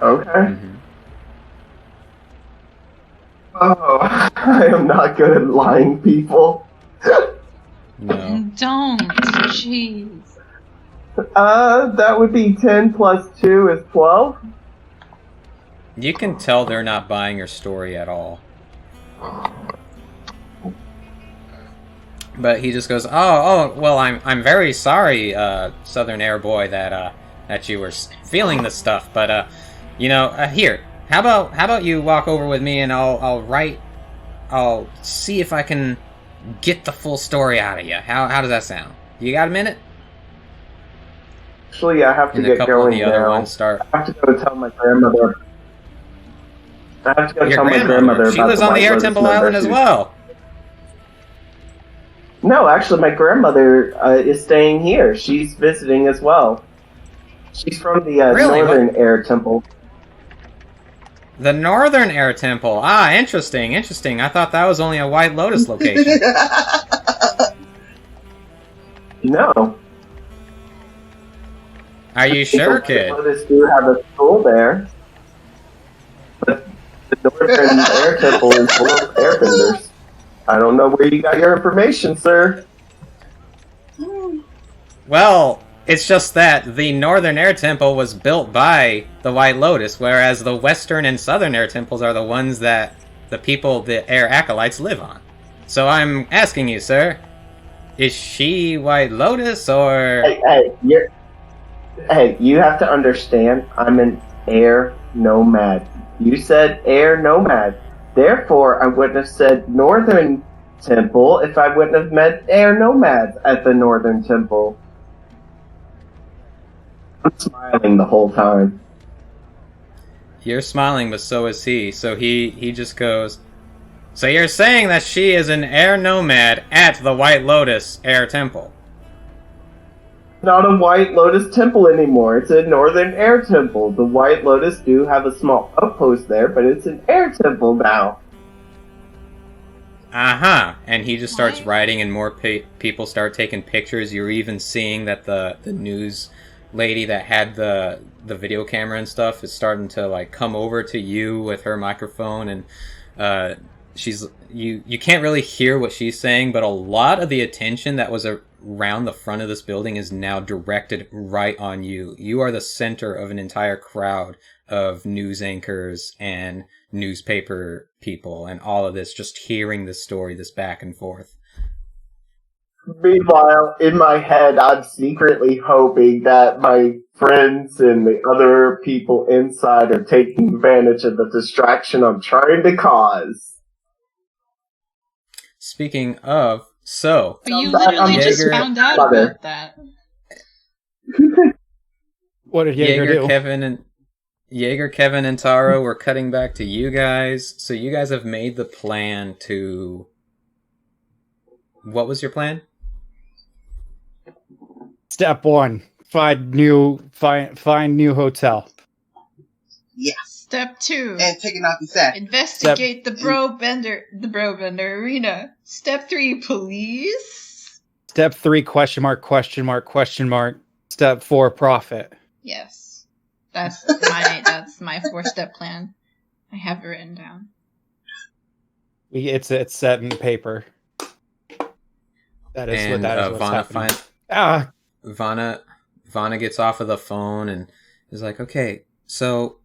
Okay. Mm-hmm. Oh, I am not good at lying, people. No. Don't. Jeez. That would be 10 plus 2 is 12. You can tell they're not buying your story at all. But he just goes, "Oh, well, I'm very sorry, Southern Air Boy, that you were feeling this stuff. But here, how about you walk over with me and I'll see if I can get the full story out of you. How does that sound? You got a minute?" Actually, I have to And a get couple of going the other now. ones start. I have to go tell my grandmother. I have to go Your tell my grandmother grandmother, about she lives on the White Air Lotus Temple Island as membership. well. No, actually, my grandmother is staying here. She's visiting as well. She's from the Really? Northern Air Temple. The Northern Air Temple. Ah, interesting. I thought that was only a White Lotus location. No. Are you sure, The kid? White Lotus do have a school there. But the Northern Air Temple is full of airbenders. I don't know where you got your information, sir. Well, it's just that the Northern Air Temple was built by the White Lotus, whereas the Western and Southern Air Temples are the ones that the people, the Air Acolytes, live on. So I'm asking you, sir, is she White Lotus, or... Hey, you have to understand, I'm an air nomad. You said air nomad. Therefore, I wouldn't have said Northern Temple if I wouldn't have met air nomads at the Northern Temple. I'm smiling the whole time. You're smiling, but so is he. So he just goes, "So you're saying that she is an air nomad at the White Lotus Air Temple?" Not a White Lotus Temple anymore. It's a Northern Air Temple. The White Lotus do have a small outpost there, but it's an air temple now. Uh-huh. And he just starts writing, and more people start taking pictures. You're even seeing that the news lady that had the video camera and stuff is starting to like come over to you with her microphone, and you can't really hear what she's saying, but a lot of the attention that was around the front of this building is now directed right on you. You are the center of an entire crowd of news anchors and newspaper people and all of this, just hearing this story, this back and forth. Meanwhile, in my head, I'm secretly hoping that my friends and the other people inside are taking advantage of the distraction I'm trying to cause. Speaking of, so But you literally just Jaeger- found out about that. What did Jaeger do? Jaeger, Kevin, and Taro, we're cutting back to you guys. So you guys have made the plan to... What was your plan? Step 1: find new hotel. Yes. Step 2: And taking out the sack. investigate the bro bender arena. Step 3: police. Step 3: ? Step 4: profit. Yes, that's my 4-step plan. I have it written down. It's set in paper. That is And what's happening. Vanna gets off of the phone and is like, okay, so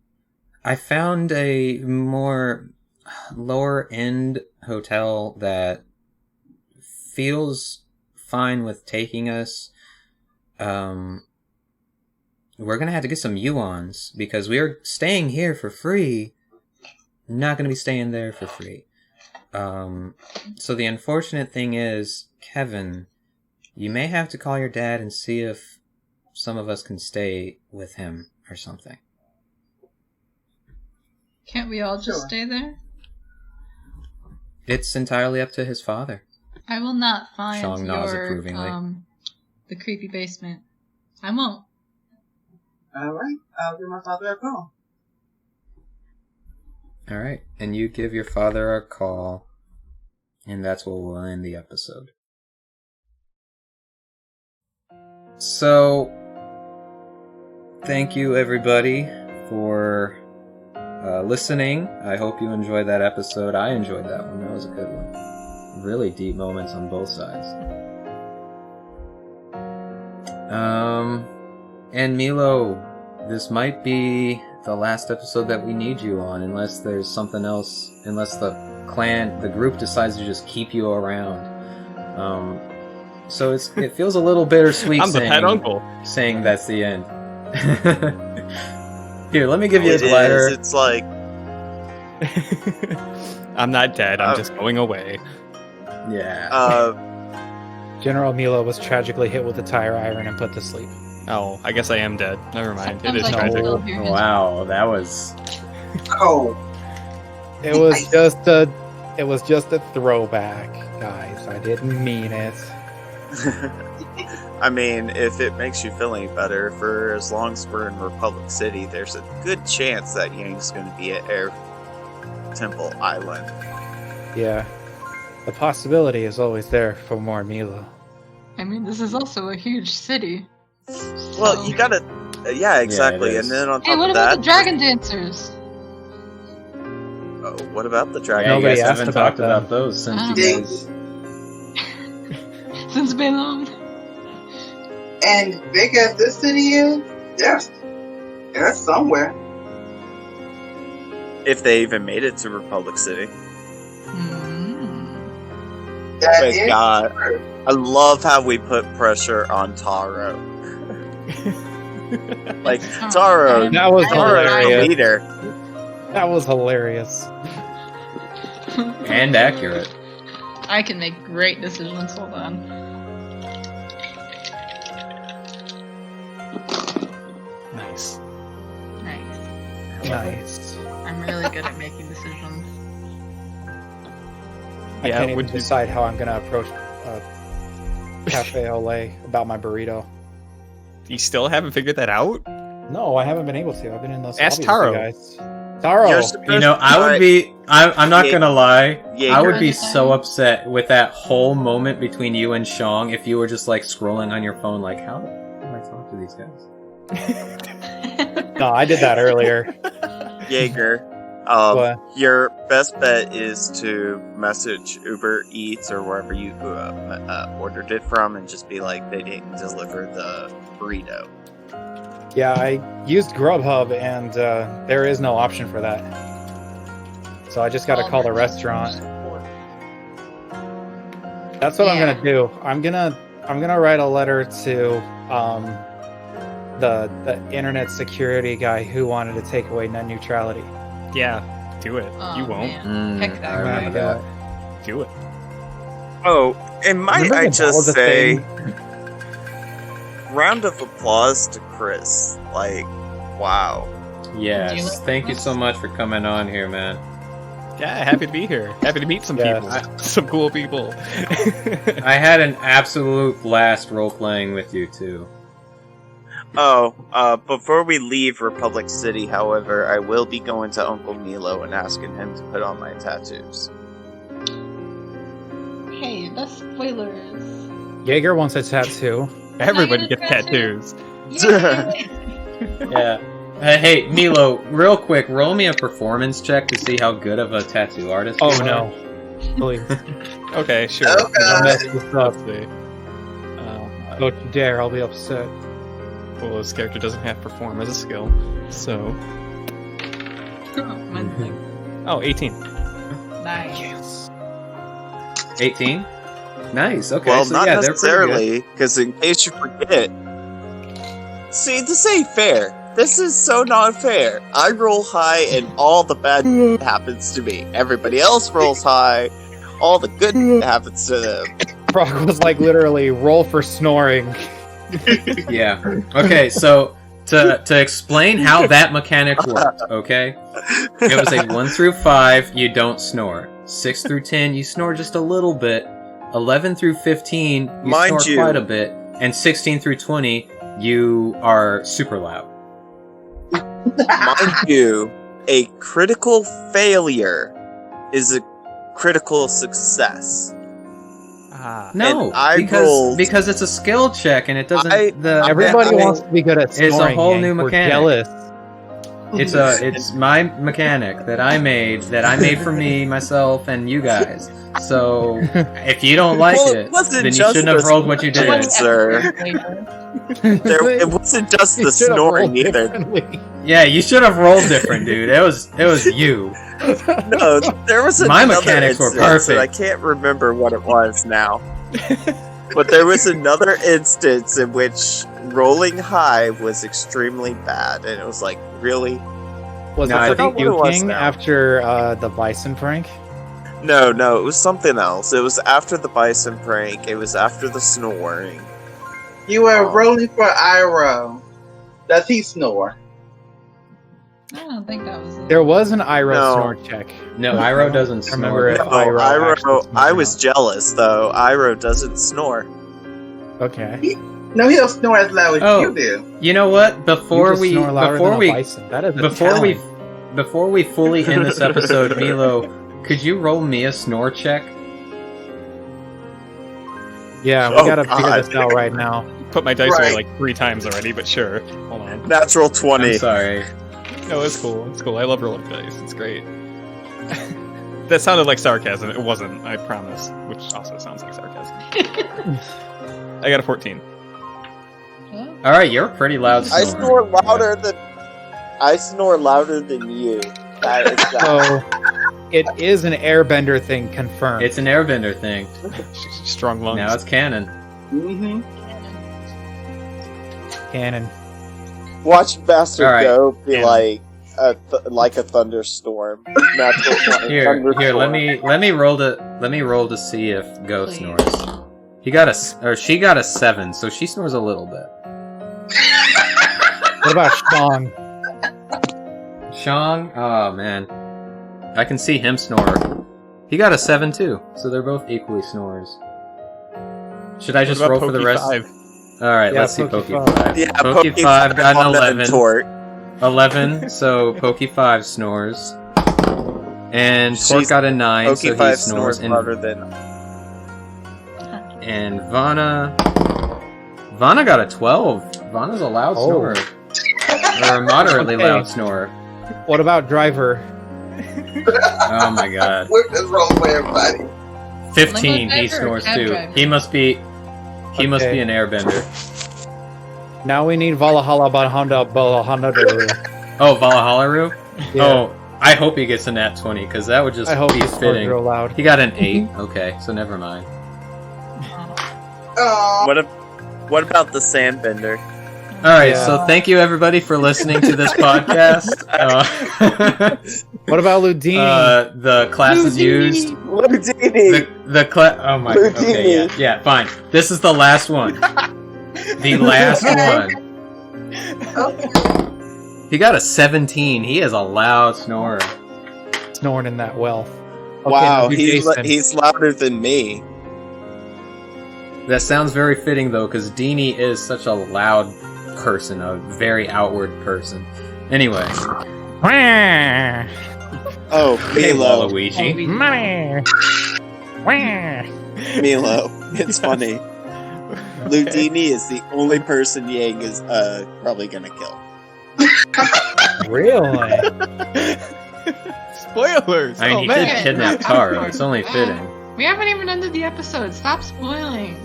I found a more lower end hotel that feels fine with taking us. We're gonna have to get some yuans because we are staying here for free. Not gonna be staying there for free. So the unfortunate thing is, Kevin, you may have to call your dad and see if some of us can stay with him or something. Can't we all just stay there? It's entirely up to his father. I will not find Shang nods your approvingly. the creepy basement. I won't. Alright, I'll give my father a call. Alright, and you give your father a call, and that's where we'll end the episode. So, thank you everybody for listening. I hope you enjoyed that episode. I enjoyed that one. That was a good one. Really deep moments on both sides. And Milo, this might be the last episode that we need you on, unless there's something else, unless the group decides to just keep you around. So it feels a little bittersweet. I'm the pet uncle. Saying that's the end. Here, let me give you a It glider. is. It's like I'm not dead. I'm just going away. Yeah. General Milo was tragically hit with a tire iron and put to sleep. Oh, I guess I am dead. Never mind. It is Sounds like tragic. you'll hear his- Wow, that was. Cold. It was just a throwback, guys. I didn't mean it. I mean, if it makes you feel any better, for as long as we're in Republic City, there's a good chance that Yang's going to be at Air Temple Island. Yeah. The possibility is always there for more Milo. I mean, this is also a huge city. Well, you gotta... yeah, exactly. Yeah, it and then on top Hey, what of about that... the dragon dancers? Oh, what about the Yeah, dragon? you Nobody guys asked haven't about talked about them. those since you Ding. guys. Since been long. And big as this city is, there's somewhere. If they even made it to Republic City. That Thank is God. true. I love how we put pressure on Taro. Like, Taro, That was Taro's the hilarious. leader. That was hilarious. And accurate. I can make great decisions. Hold on. Nice. Nice. Nice. I'm really good at making decisions. I Yeah, can't even would you- decide how I'm gonna approach Cafe Olay about my burrito. You still haven't figured that out? No, I haven't been able to. I've been in those Ask lobbies Taro. with you guys. Taro! You're supposed You know, I would Alright, be. I'm not Yeah. gonna lie. Yeah, I would you're- be so upset with that whole moment between you and Shang if you were just like scrolling on your phone, like, how do I talk to these guys? No, I did that earlier. Jaeger, What? your best bet is to message Uber Eats or wherever you ordered it from and just be like, they didn't deliver the burrito. Yeah, I used Grubhub, and there is no option for that. So I just gotta call the restaurant. That's what I'm Yeah. gonna do. I'm gonna write a letter to the internet security guy who wanted to take away net neutrality. Yeah, do it. Oh, You won't. man. Heck that I guy. remember that. Do it. Oh, and might Remember I when that was just a say, thing? round of applause to Chris. Like, wow. Yes, thank you so much for coming on here, man. Yeah, happy to be here. Happy to meet some Yeah. people. Some cool people. I had an absolute blast role-playing with you, too. Oh, before we leave Republic City, however, I will be going to Uncle Milo and asking him to put on my tattoos. Hey, that's spoilers. Jaeger wants a tattoo. Everybody Can I gets get a tattoo? tattoos. Yay! Yeah. Hey, Milo, real quick, roll me a performance check to see how good of a tattoo artist you Oh are. no. Please. Okay, sure. Oh, Don't God. mess this up. Let's see. Don't you dare, I'll be upset. Well, this character doesn't have perform as a skill, so... Mine's like, Oh, 18. nice. 18? Nice, okay. Well, so not yeah, they're pretty good. necessarily, because in case you forget... See, this ain't fair. This is so not fair. I roll high and all the bad happens to me. Everybody else rolls high, all the good happens to them. Brock was like literally roll for snoring. Yeah. Okay, so to explain how that mechanic worked, okay? It was a 1 through 5, you don't snore. 6 through 10, you snore just a little bit. 11 through 15, you Mind snore you- quite a bit. And 16 through 20, you are super loud. Mind you, a critical failure is a critical success. Ah. No, And I because rolled- because it's a skill check and it doesn't. Everybody I mean, wants to be good at snoring. it's a whole Yang. new We're mechanic. jealous. It's my mechanic that I made for me, myself, and you guys. So if you don't like Well, it, wasn't then you just shouldn't have the rolled what you did. snoring, sir. It wasn't just the You should have snoring rolled either. differently. Yeah, you should have rolled different, dude. It was you. No, there was My another mechanics were instance, and I perfect. can't remember what it was now. But there was another instance in which rolling high was extremely bad, and it was like, really? Was No, I it the think what it was puking now. after the bison prank? No, it was something else. It was after the bison prank. It was after the snoring. You were rolling for Iroh. Does he snore? I don't think that was it. There was an Iroh No. snore check. No, Iroh doesn't I remember snore. it. No, Iroh actually Iroh, snored I was out. jealous though. Iroh doesn't snore. Okay. No, he don't snore as loud as Oh. you do. You know what? You Before just we snore louder before than a we bison. That is a before we fully end this episode, Milo, could you roll me a snore check? Yeah, we Oh, gotta figure God. this out right now. Put my dice Right. away like 3 times already, but sure. Hold on. Natural I'm 20. sorry. No, it's cool. It's cool. I love rolling dice. It's great. That sounded like sarcasm. It wasn't, I promise. Which also sounds like sarcasm. I got a 14. All right, you're a pretty loud snorer. I snore louder than you. That is that. So it is an airbender thing confirmed. It's an airbender thing. Strong lungs. Now it's canon. Mm-hmm. canon. Watch Bastard All right. Go be Yeah. like a thunderstorm. Natural 20. Here, Thunderstorm. let me roll to see if Go Please. snores. She got a 7, so she snores a little bit. What about Sean? Shang, oh man, I can see him snore. He got a 7 too, so they're both equally snorers. Should I What just about roll for the Pokey rest? 5? All right, Yeah, let's see Pokey Pokey 5. Yeah, Pokey 5 got an on 11. Tort. 11, so Pokey 5 snores. And Torque She's- got a 9, Pokey so he 5 snores. snores louder than. And Vanna got a 12. Vanna's a loud Oh. snorer. Or a moderately Okay. loud snorer. What about Driver? Oh my god. What is wrong with everybody? 15, Like a he driver or snores cab too. driver? He must be Okay. an airbender. Now we need Valhalla Honda. Oh, Valhalla? Yeah. Oh, I hope he gets a nat 20, because that would just I hope be he snores fitting. real loud. He got an 8. Okay, so never mind. Oh, What about the sandbender? All right, so thank you everybody for listening to this podcast. What about Ludini? The classes used. Ludini. Oh my god. Okay, yeah, fine. This is the last one. The last one. He got a 17. He is a loud snorer. Snoring in that well. Okay, Wow, now do Jason. he's louder than me. That sounds very fitting though, because Deanie is such a loud person, a very outward person. Anyway. Oh, Hey, Milo. Waluigi. Milo. It's funny. Ludini is the only person Yaang is probably gonna kill. Really? Spoilers! I mean, he did kidnap Taro. It's only fitting. We haven't even ended the episode. Stop spoiling.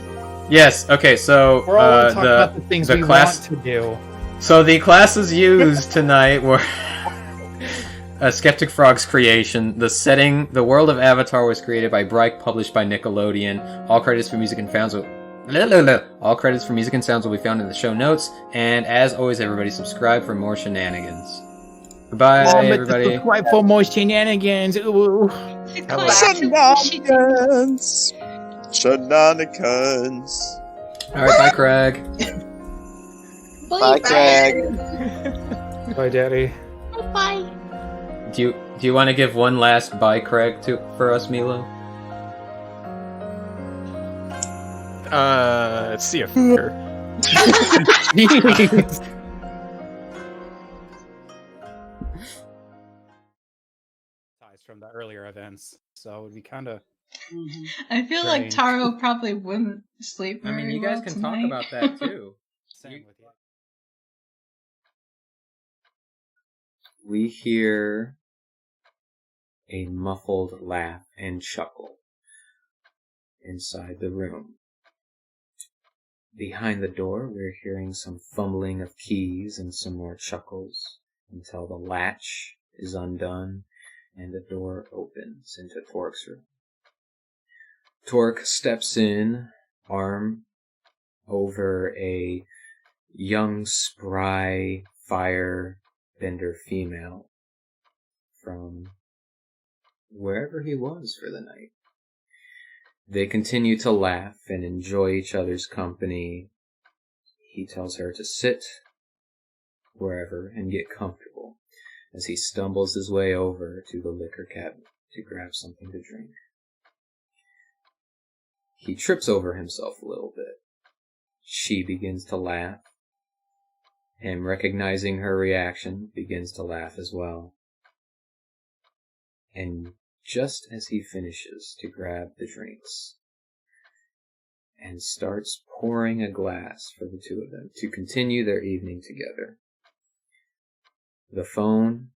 Yes. Okay. So We're all talking about the things we class want to do. So the classes used tonight were Skeptic Frog's creation. The setting, the world of Avatar, was created by Bryke, published by Nickelodeon. All credits for music and sounds. All credits for music and sounds will be found in the show notes. And as always, everybody subscribe for more shenanigans. Goodbye, everybody. Subscribe for more shenanigans. Ooh. Shenanigans. Shenanigans. All right, bye, Craig. Bye, Craig. Bye, Daddy. Bye. Do you want to give one last bye, Craig, for us, Milo? See ya, fucker. From the earlier events, so it would be kind of. I feel like Taro probably wouldn't sleep very I mean, you guys well can tonight. talk about that too. Same with you. We hear a muffled laugh and chuckle inside the room. Behind the door, we're hearing some fumbling of keys and some more chuckles until the latch is undone and the door opens into Torque's room. Torque steps in, arm over a young, spry firebender female from wherever he was for the night. They continue to laugh and enjoy each other's company. He tells her to sit wherever and get comfortable as he stumbles his way over to the liquor cabinet to grab something to drink. He trips over himself a little bit. She begins to laugh, and recognizing her reaction, begins to laugh as well. And just as he finishes to grab the drinks and starts pouring a glass for the two of them to continue their evening together, the phone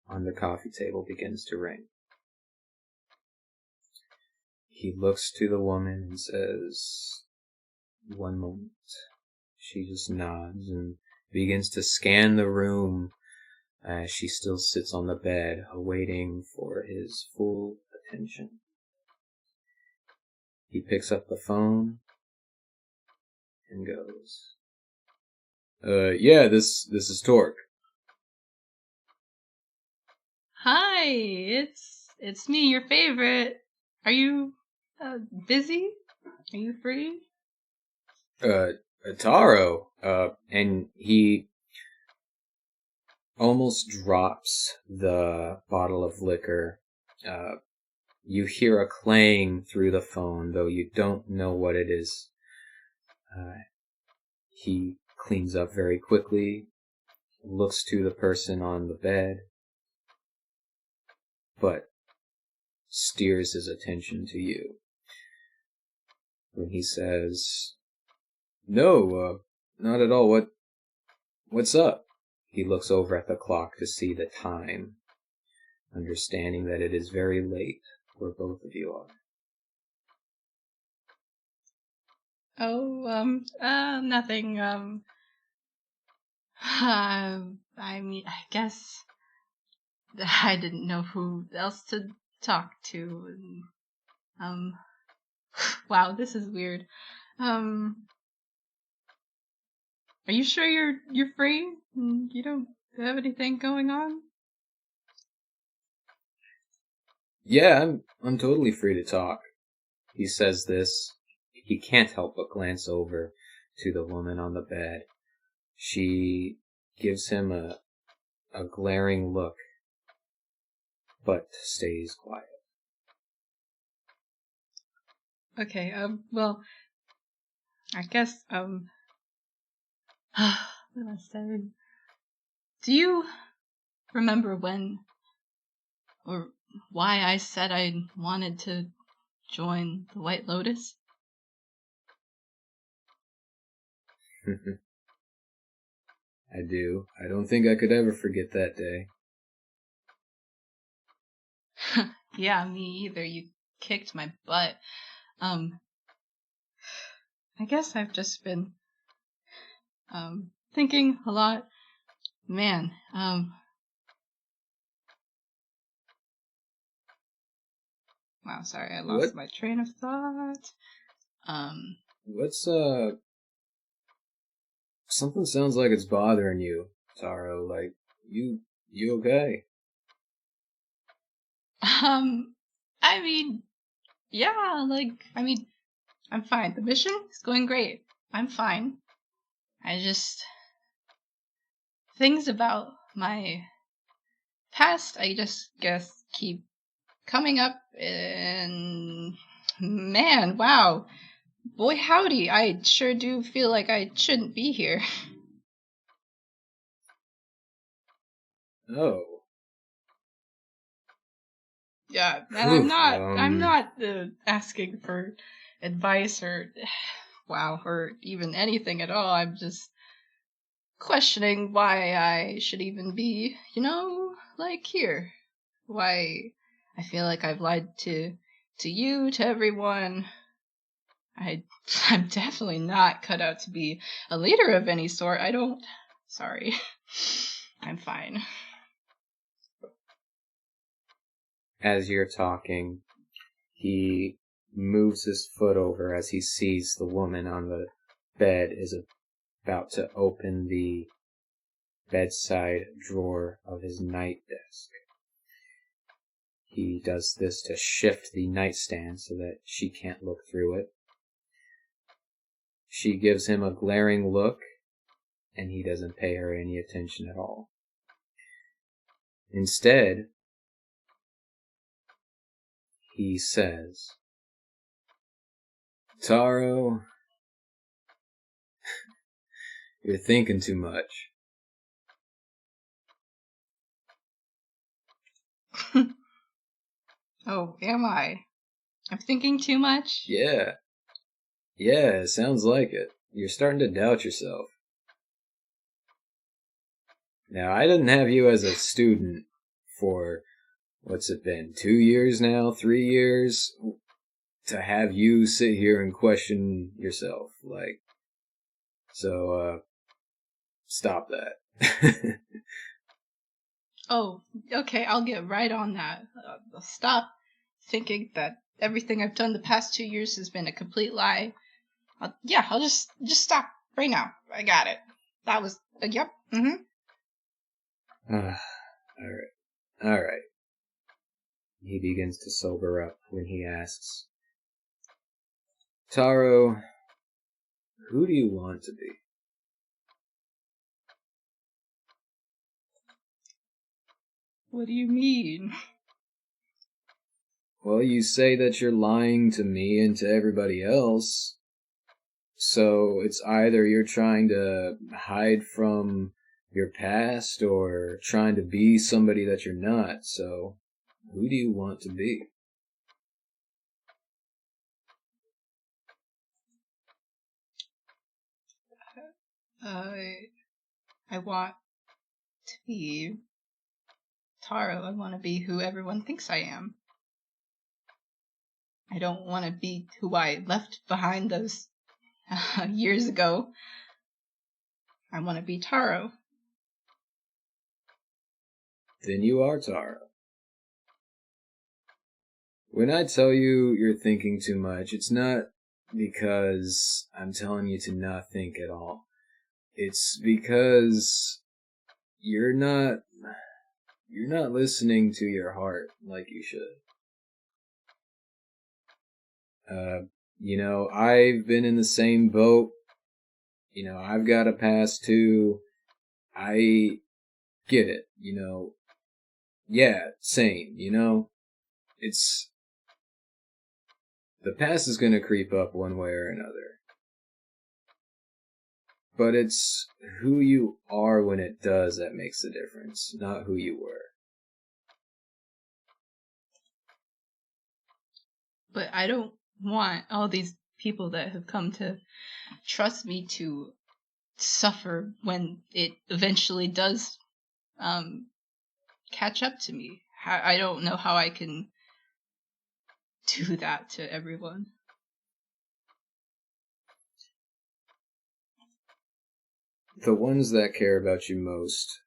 on the coffee table begins to ring. He looks to the woman and says, "One moment." She just nods and begins to scan the room as she still sits on the bed, awaiting for his full attention. He picks up the phone and goes, yeah, this is Torque. Hi, it's me, your favorite. Are you busy? Are you free? Taro, and he almost drops the bottle of liquor. You hear a clang through the phone, though you don't know what it is. He cleans up very quickly, looks to the person on the bed, but steers his attention to you when he says, "No, not at all. What's up?" He looks over at the clock to see the time, understanding that it is very late where both of you are. Oh, nothing. I mean, I guess I didn't know who else to talk to. Wow, this is weird. Are you sure you're free? You don't have anything going on? Yeah, I'm totally free to talk. He says this. He can't help but glance over to the woman on the bed. She gives him a glaring look, but stays quiet. Okay, well, I guess, what did I say? Do you remember when, or why I said I wanted to join the White Lotus? I do. I don't think I could ever forget that day. Yeah, me either. You kicked my butt. I guess I've just been, thinking a lot. Man, wow, sorry, I lost What? my train of thought. What's, something sounds like it's bothering you, Taro. Like, you okay? I mean, yeah, I'm fine. The mission is going great. I'm fine. I just, things about my past, I just guess, keep coming up, and man, wow. Boy howdy, I sure do feel like I shouldn't be here. Oh. Yeah, and Phew, I'm not asking for advice or, wow, or even anything at all. I'm just questioning why I should even be, here. Why I feel like I've lied to you, to everyone. I'm definitely not cut out to be a leader of any sort. Sorry. I'm fine. As you're talking, he moves his foot over as he sees the woman on the bed is about to open the bedside drawer of his night desk. He does this to shift the nightstand so that she can't look through it. She gives him a glaring look, and he doesn't pay her any attention at all. Instead, he says, Taro, you're thinking too much. Oh, am I? I'm thinking too much? Yeah, it sounds like it. You're starting to doubt yourself. Now, I didn't have you as a student for, what's it been, 2 years now, 3 years? To have you sit here and question yourself, stop that. Oh, okay, I'll get right on that. I'll stop thinking that everything I've done the past 2 years has been a complete lie. I'll just stop right now. I got it. That was, yep, Alright. He begins to sober up when he asks, Taro, who do you want to be? What do you mean? Well, you say that you're lying to me and to everybody else. So it's either you're trying to hide from your past or trying to be somebody that you're not. So who do you want to be? I want to be Taro. I want to be who everyone thinks I am. I don't want to be who I left behind those years ago. I want to be Taro. Then you are Taro. When I tell you you're thinking too much, it's not because I'm telling you to not think at all. It's because you're not listening to your heart like you should. I've been in the same boat. I've got a past too. I get it, Yeah, same, It's... The past is going to creep up one way or another. But it's who you are when it does that makes the difference, not who you were. But I don't want all these people that have come to trust me to suffer when it eventually does catch up to me. I don't know how I can do that to everyone. The ones that care about you most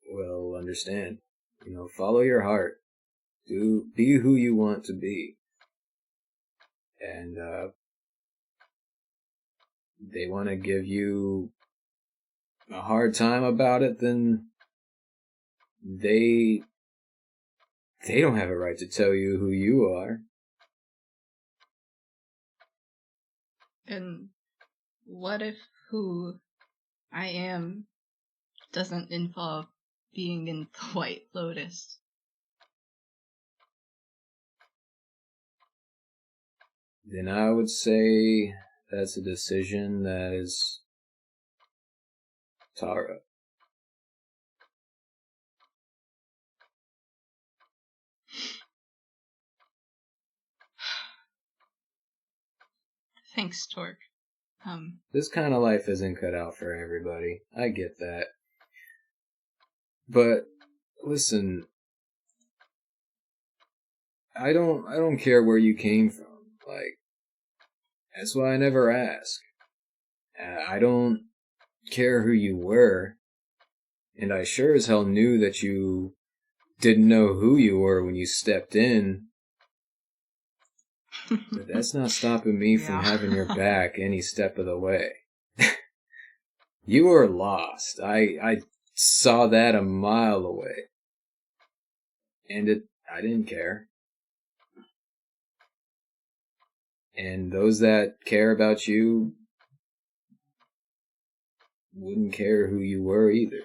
will understand. Follow your heart. Be who you want to be. And they want to give you a hard time about it, then they don't have a right to tell you who you are. And what if who I am doesn't involve being in the White Lotus? Then I would say that's a decision that is Tara. Thanks, Torque. This kind of life isn't cut out for everybody. I get that. But listen, I don't care where you came from. That's why I never ask. I don't care who you were, and I sure as hell knew that you didn't know who you were when you stepped in. But that's not stopping me from having your back any step of the way. You were lost. I saw that a mile away. And I didn't care. And those that care about you wouldn't care who you were either.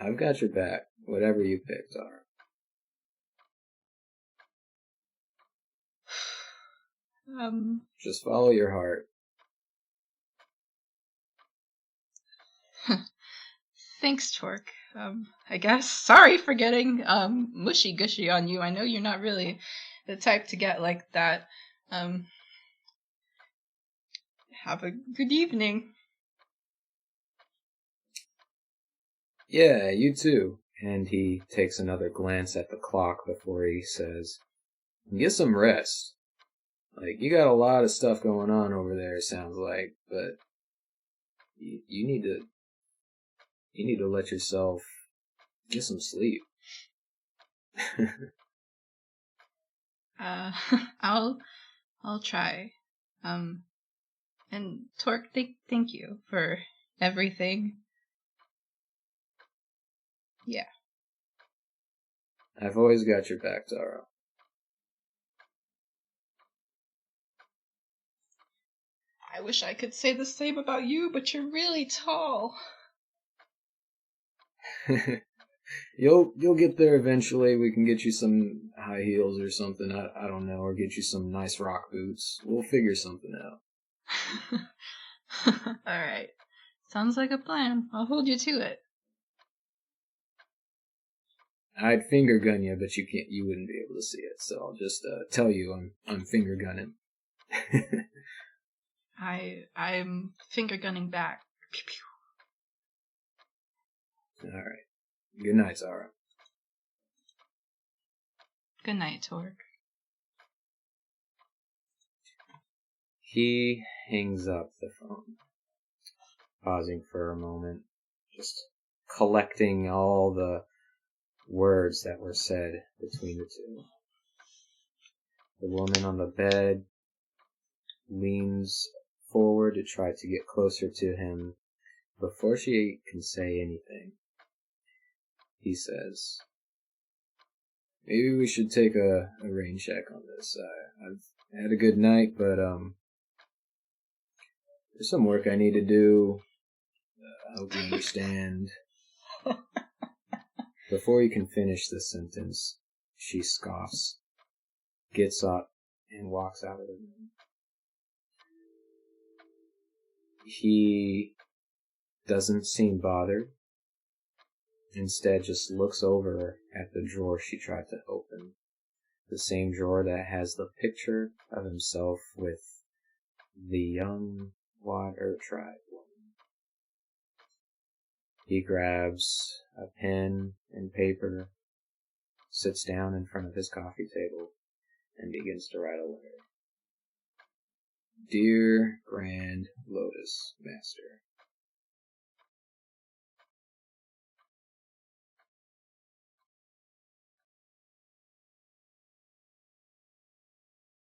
I've got your back, whatever you pick, Tara. Just follow your heart. Thanks, Torque. I guess. Sorry for getting mushy gushy on you. I know you're not really the type to get like that. Have a good evening. Yeah, you too. And he takes another glance at the clock before he says, get some rest. You got a lot of stuff going on over there, sounds like, but you need to let yourself get some sleep. I'll try. And Torque, thank you for everything. Yeah. I've always got your back, Tara. I wish I could say the same about you, but you're really tall. You'll get there eventually. We can get you some high heels or something. I don't know, or get you some nice rock boots. We'll figure something out. Alright. Sounds like a plan. I'll hold you to it. I'd finger gun you, but you wouldn't be able to see it, so I'll just tell you I'm finger gunning. I'm finger gunning back. Pew, pew. Alright. Good night, Tara. Good night, Torque. He hangs up the phone, pausing for a moment, just collecting all the words that were said between the two. The woman on the bed leans forward to try to get closer to him. Before she can say anything, he says, maybe we should take a rain check on this. I've had a good night, but there's some work I need to do. I hope you understand. Before he can finish the sentence, she scoffs, gets up, and walks out of the room. He doesn't seem bothered. Instead, just looks over at the drawer she tried to open. The same drawer that has the picture of himself with the young water tribe woman. He grabs a pen and paper, sits down in front of his coffee table, and begins to write a letter. Dear Grand Lotus Master,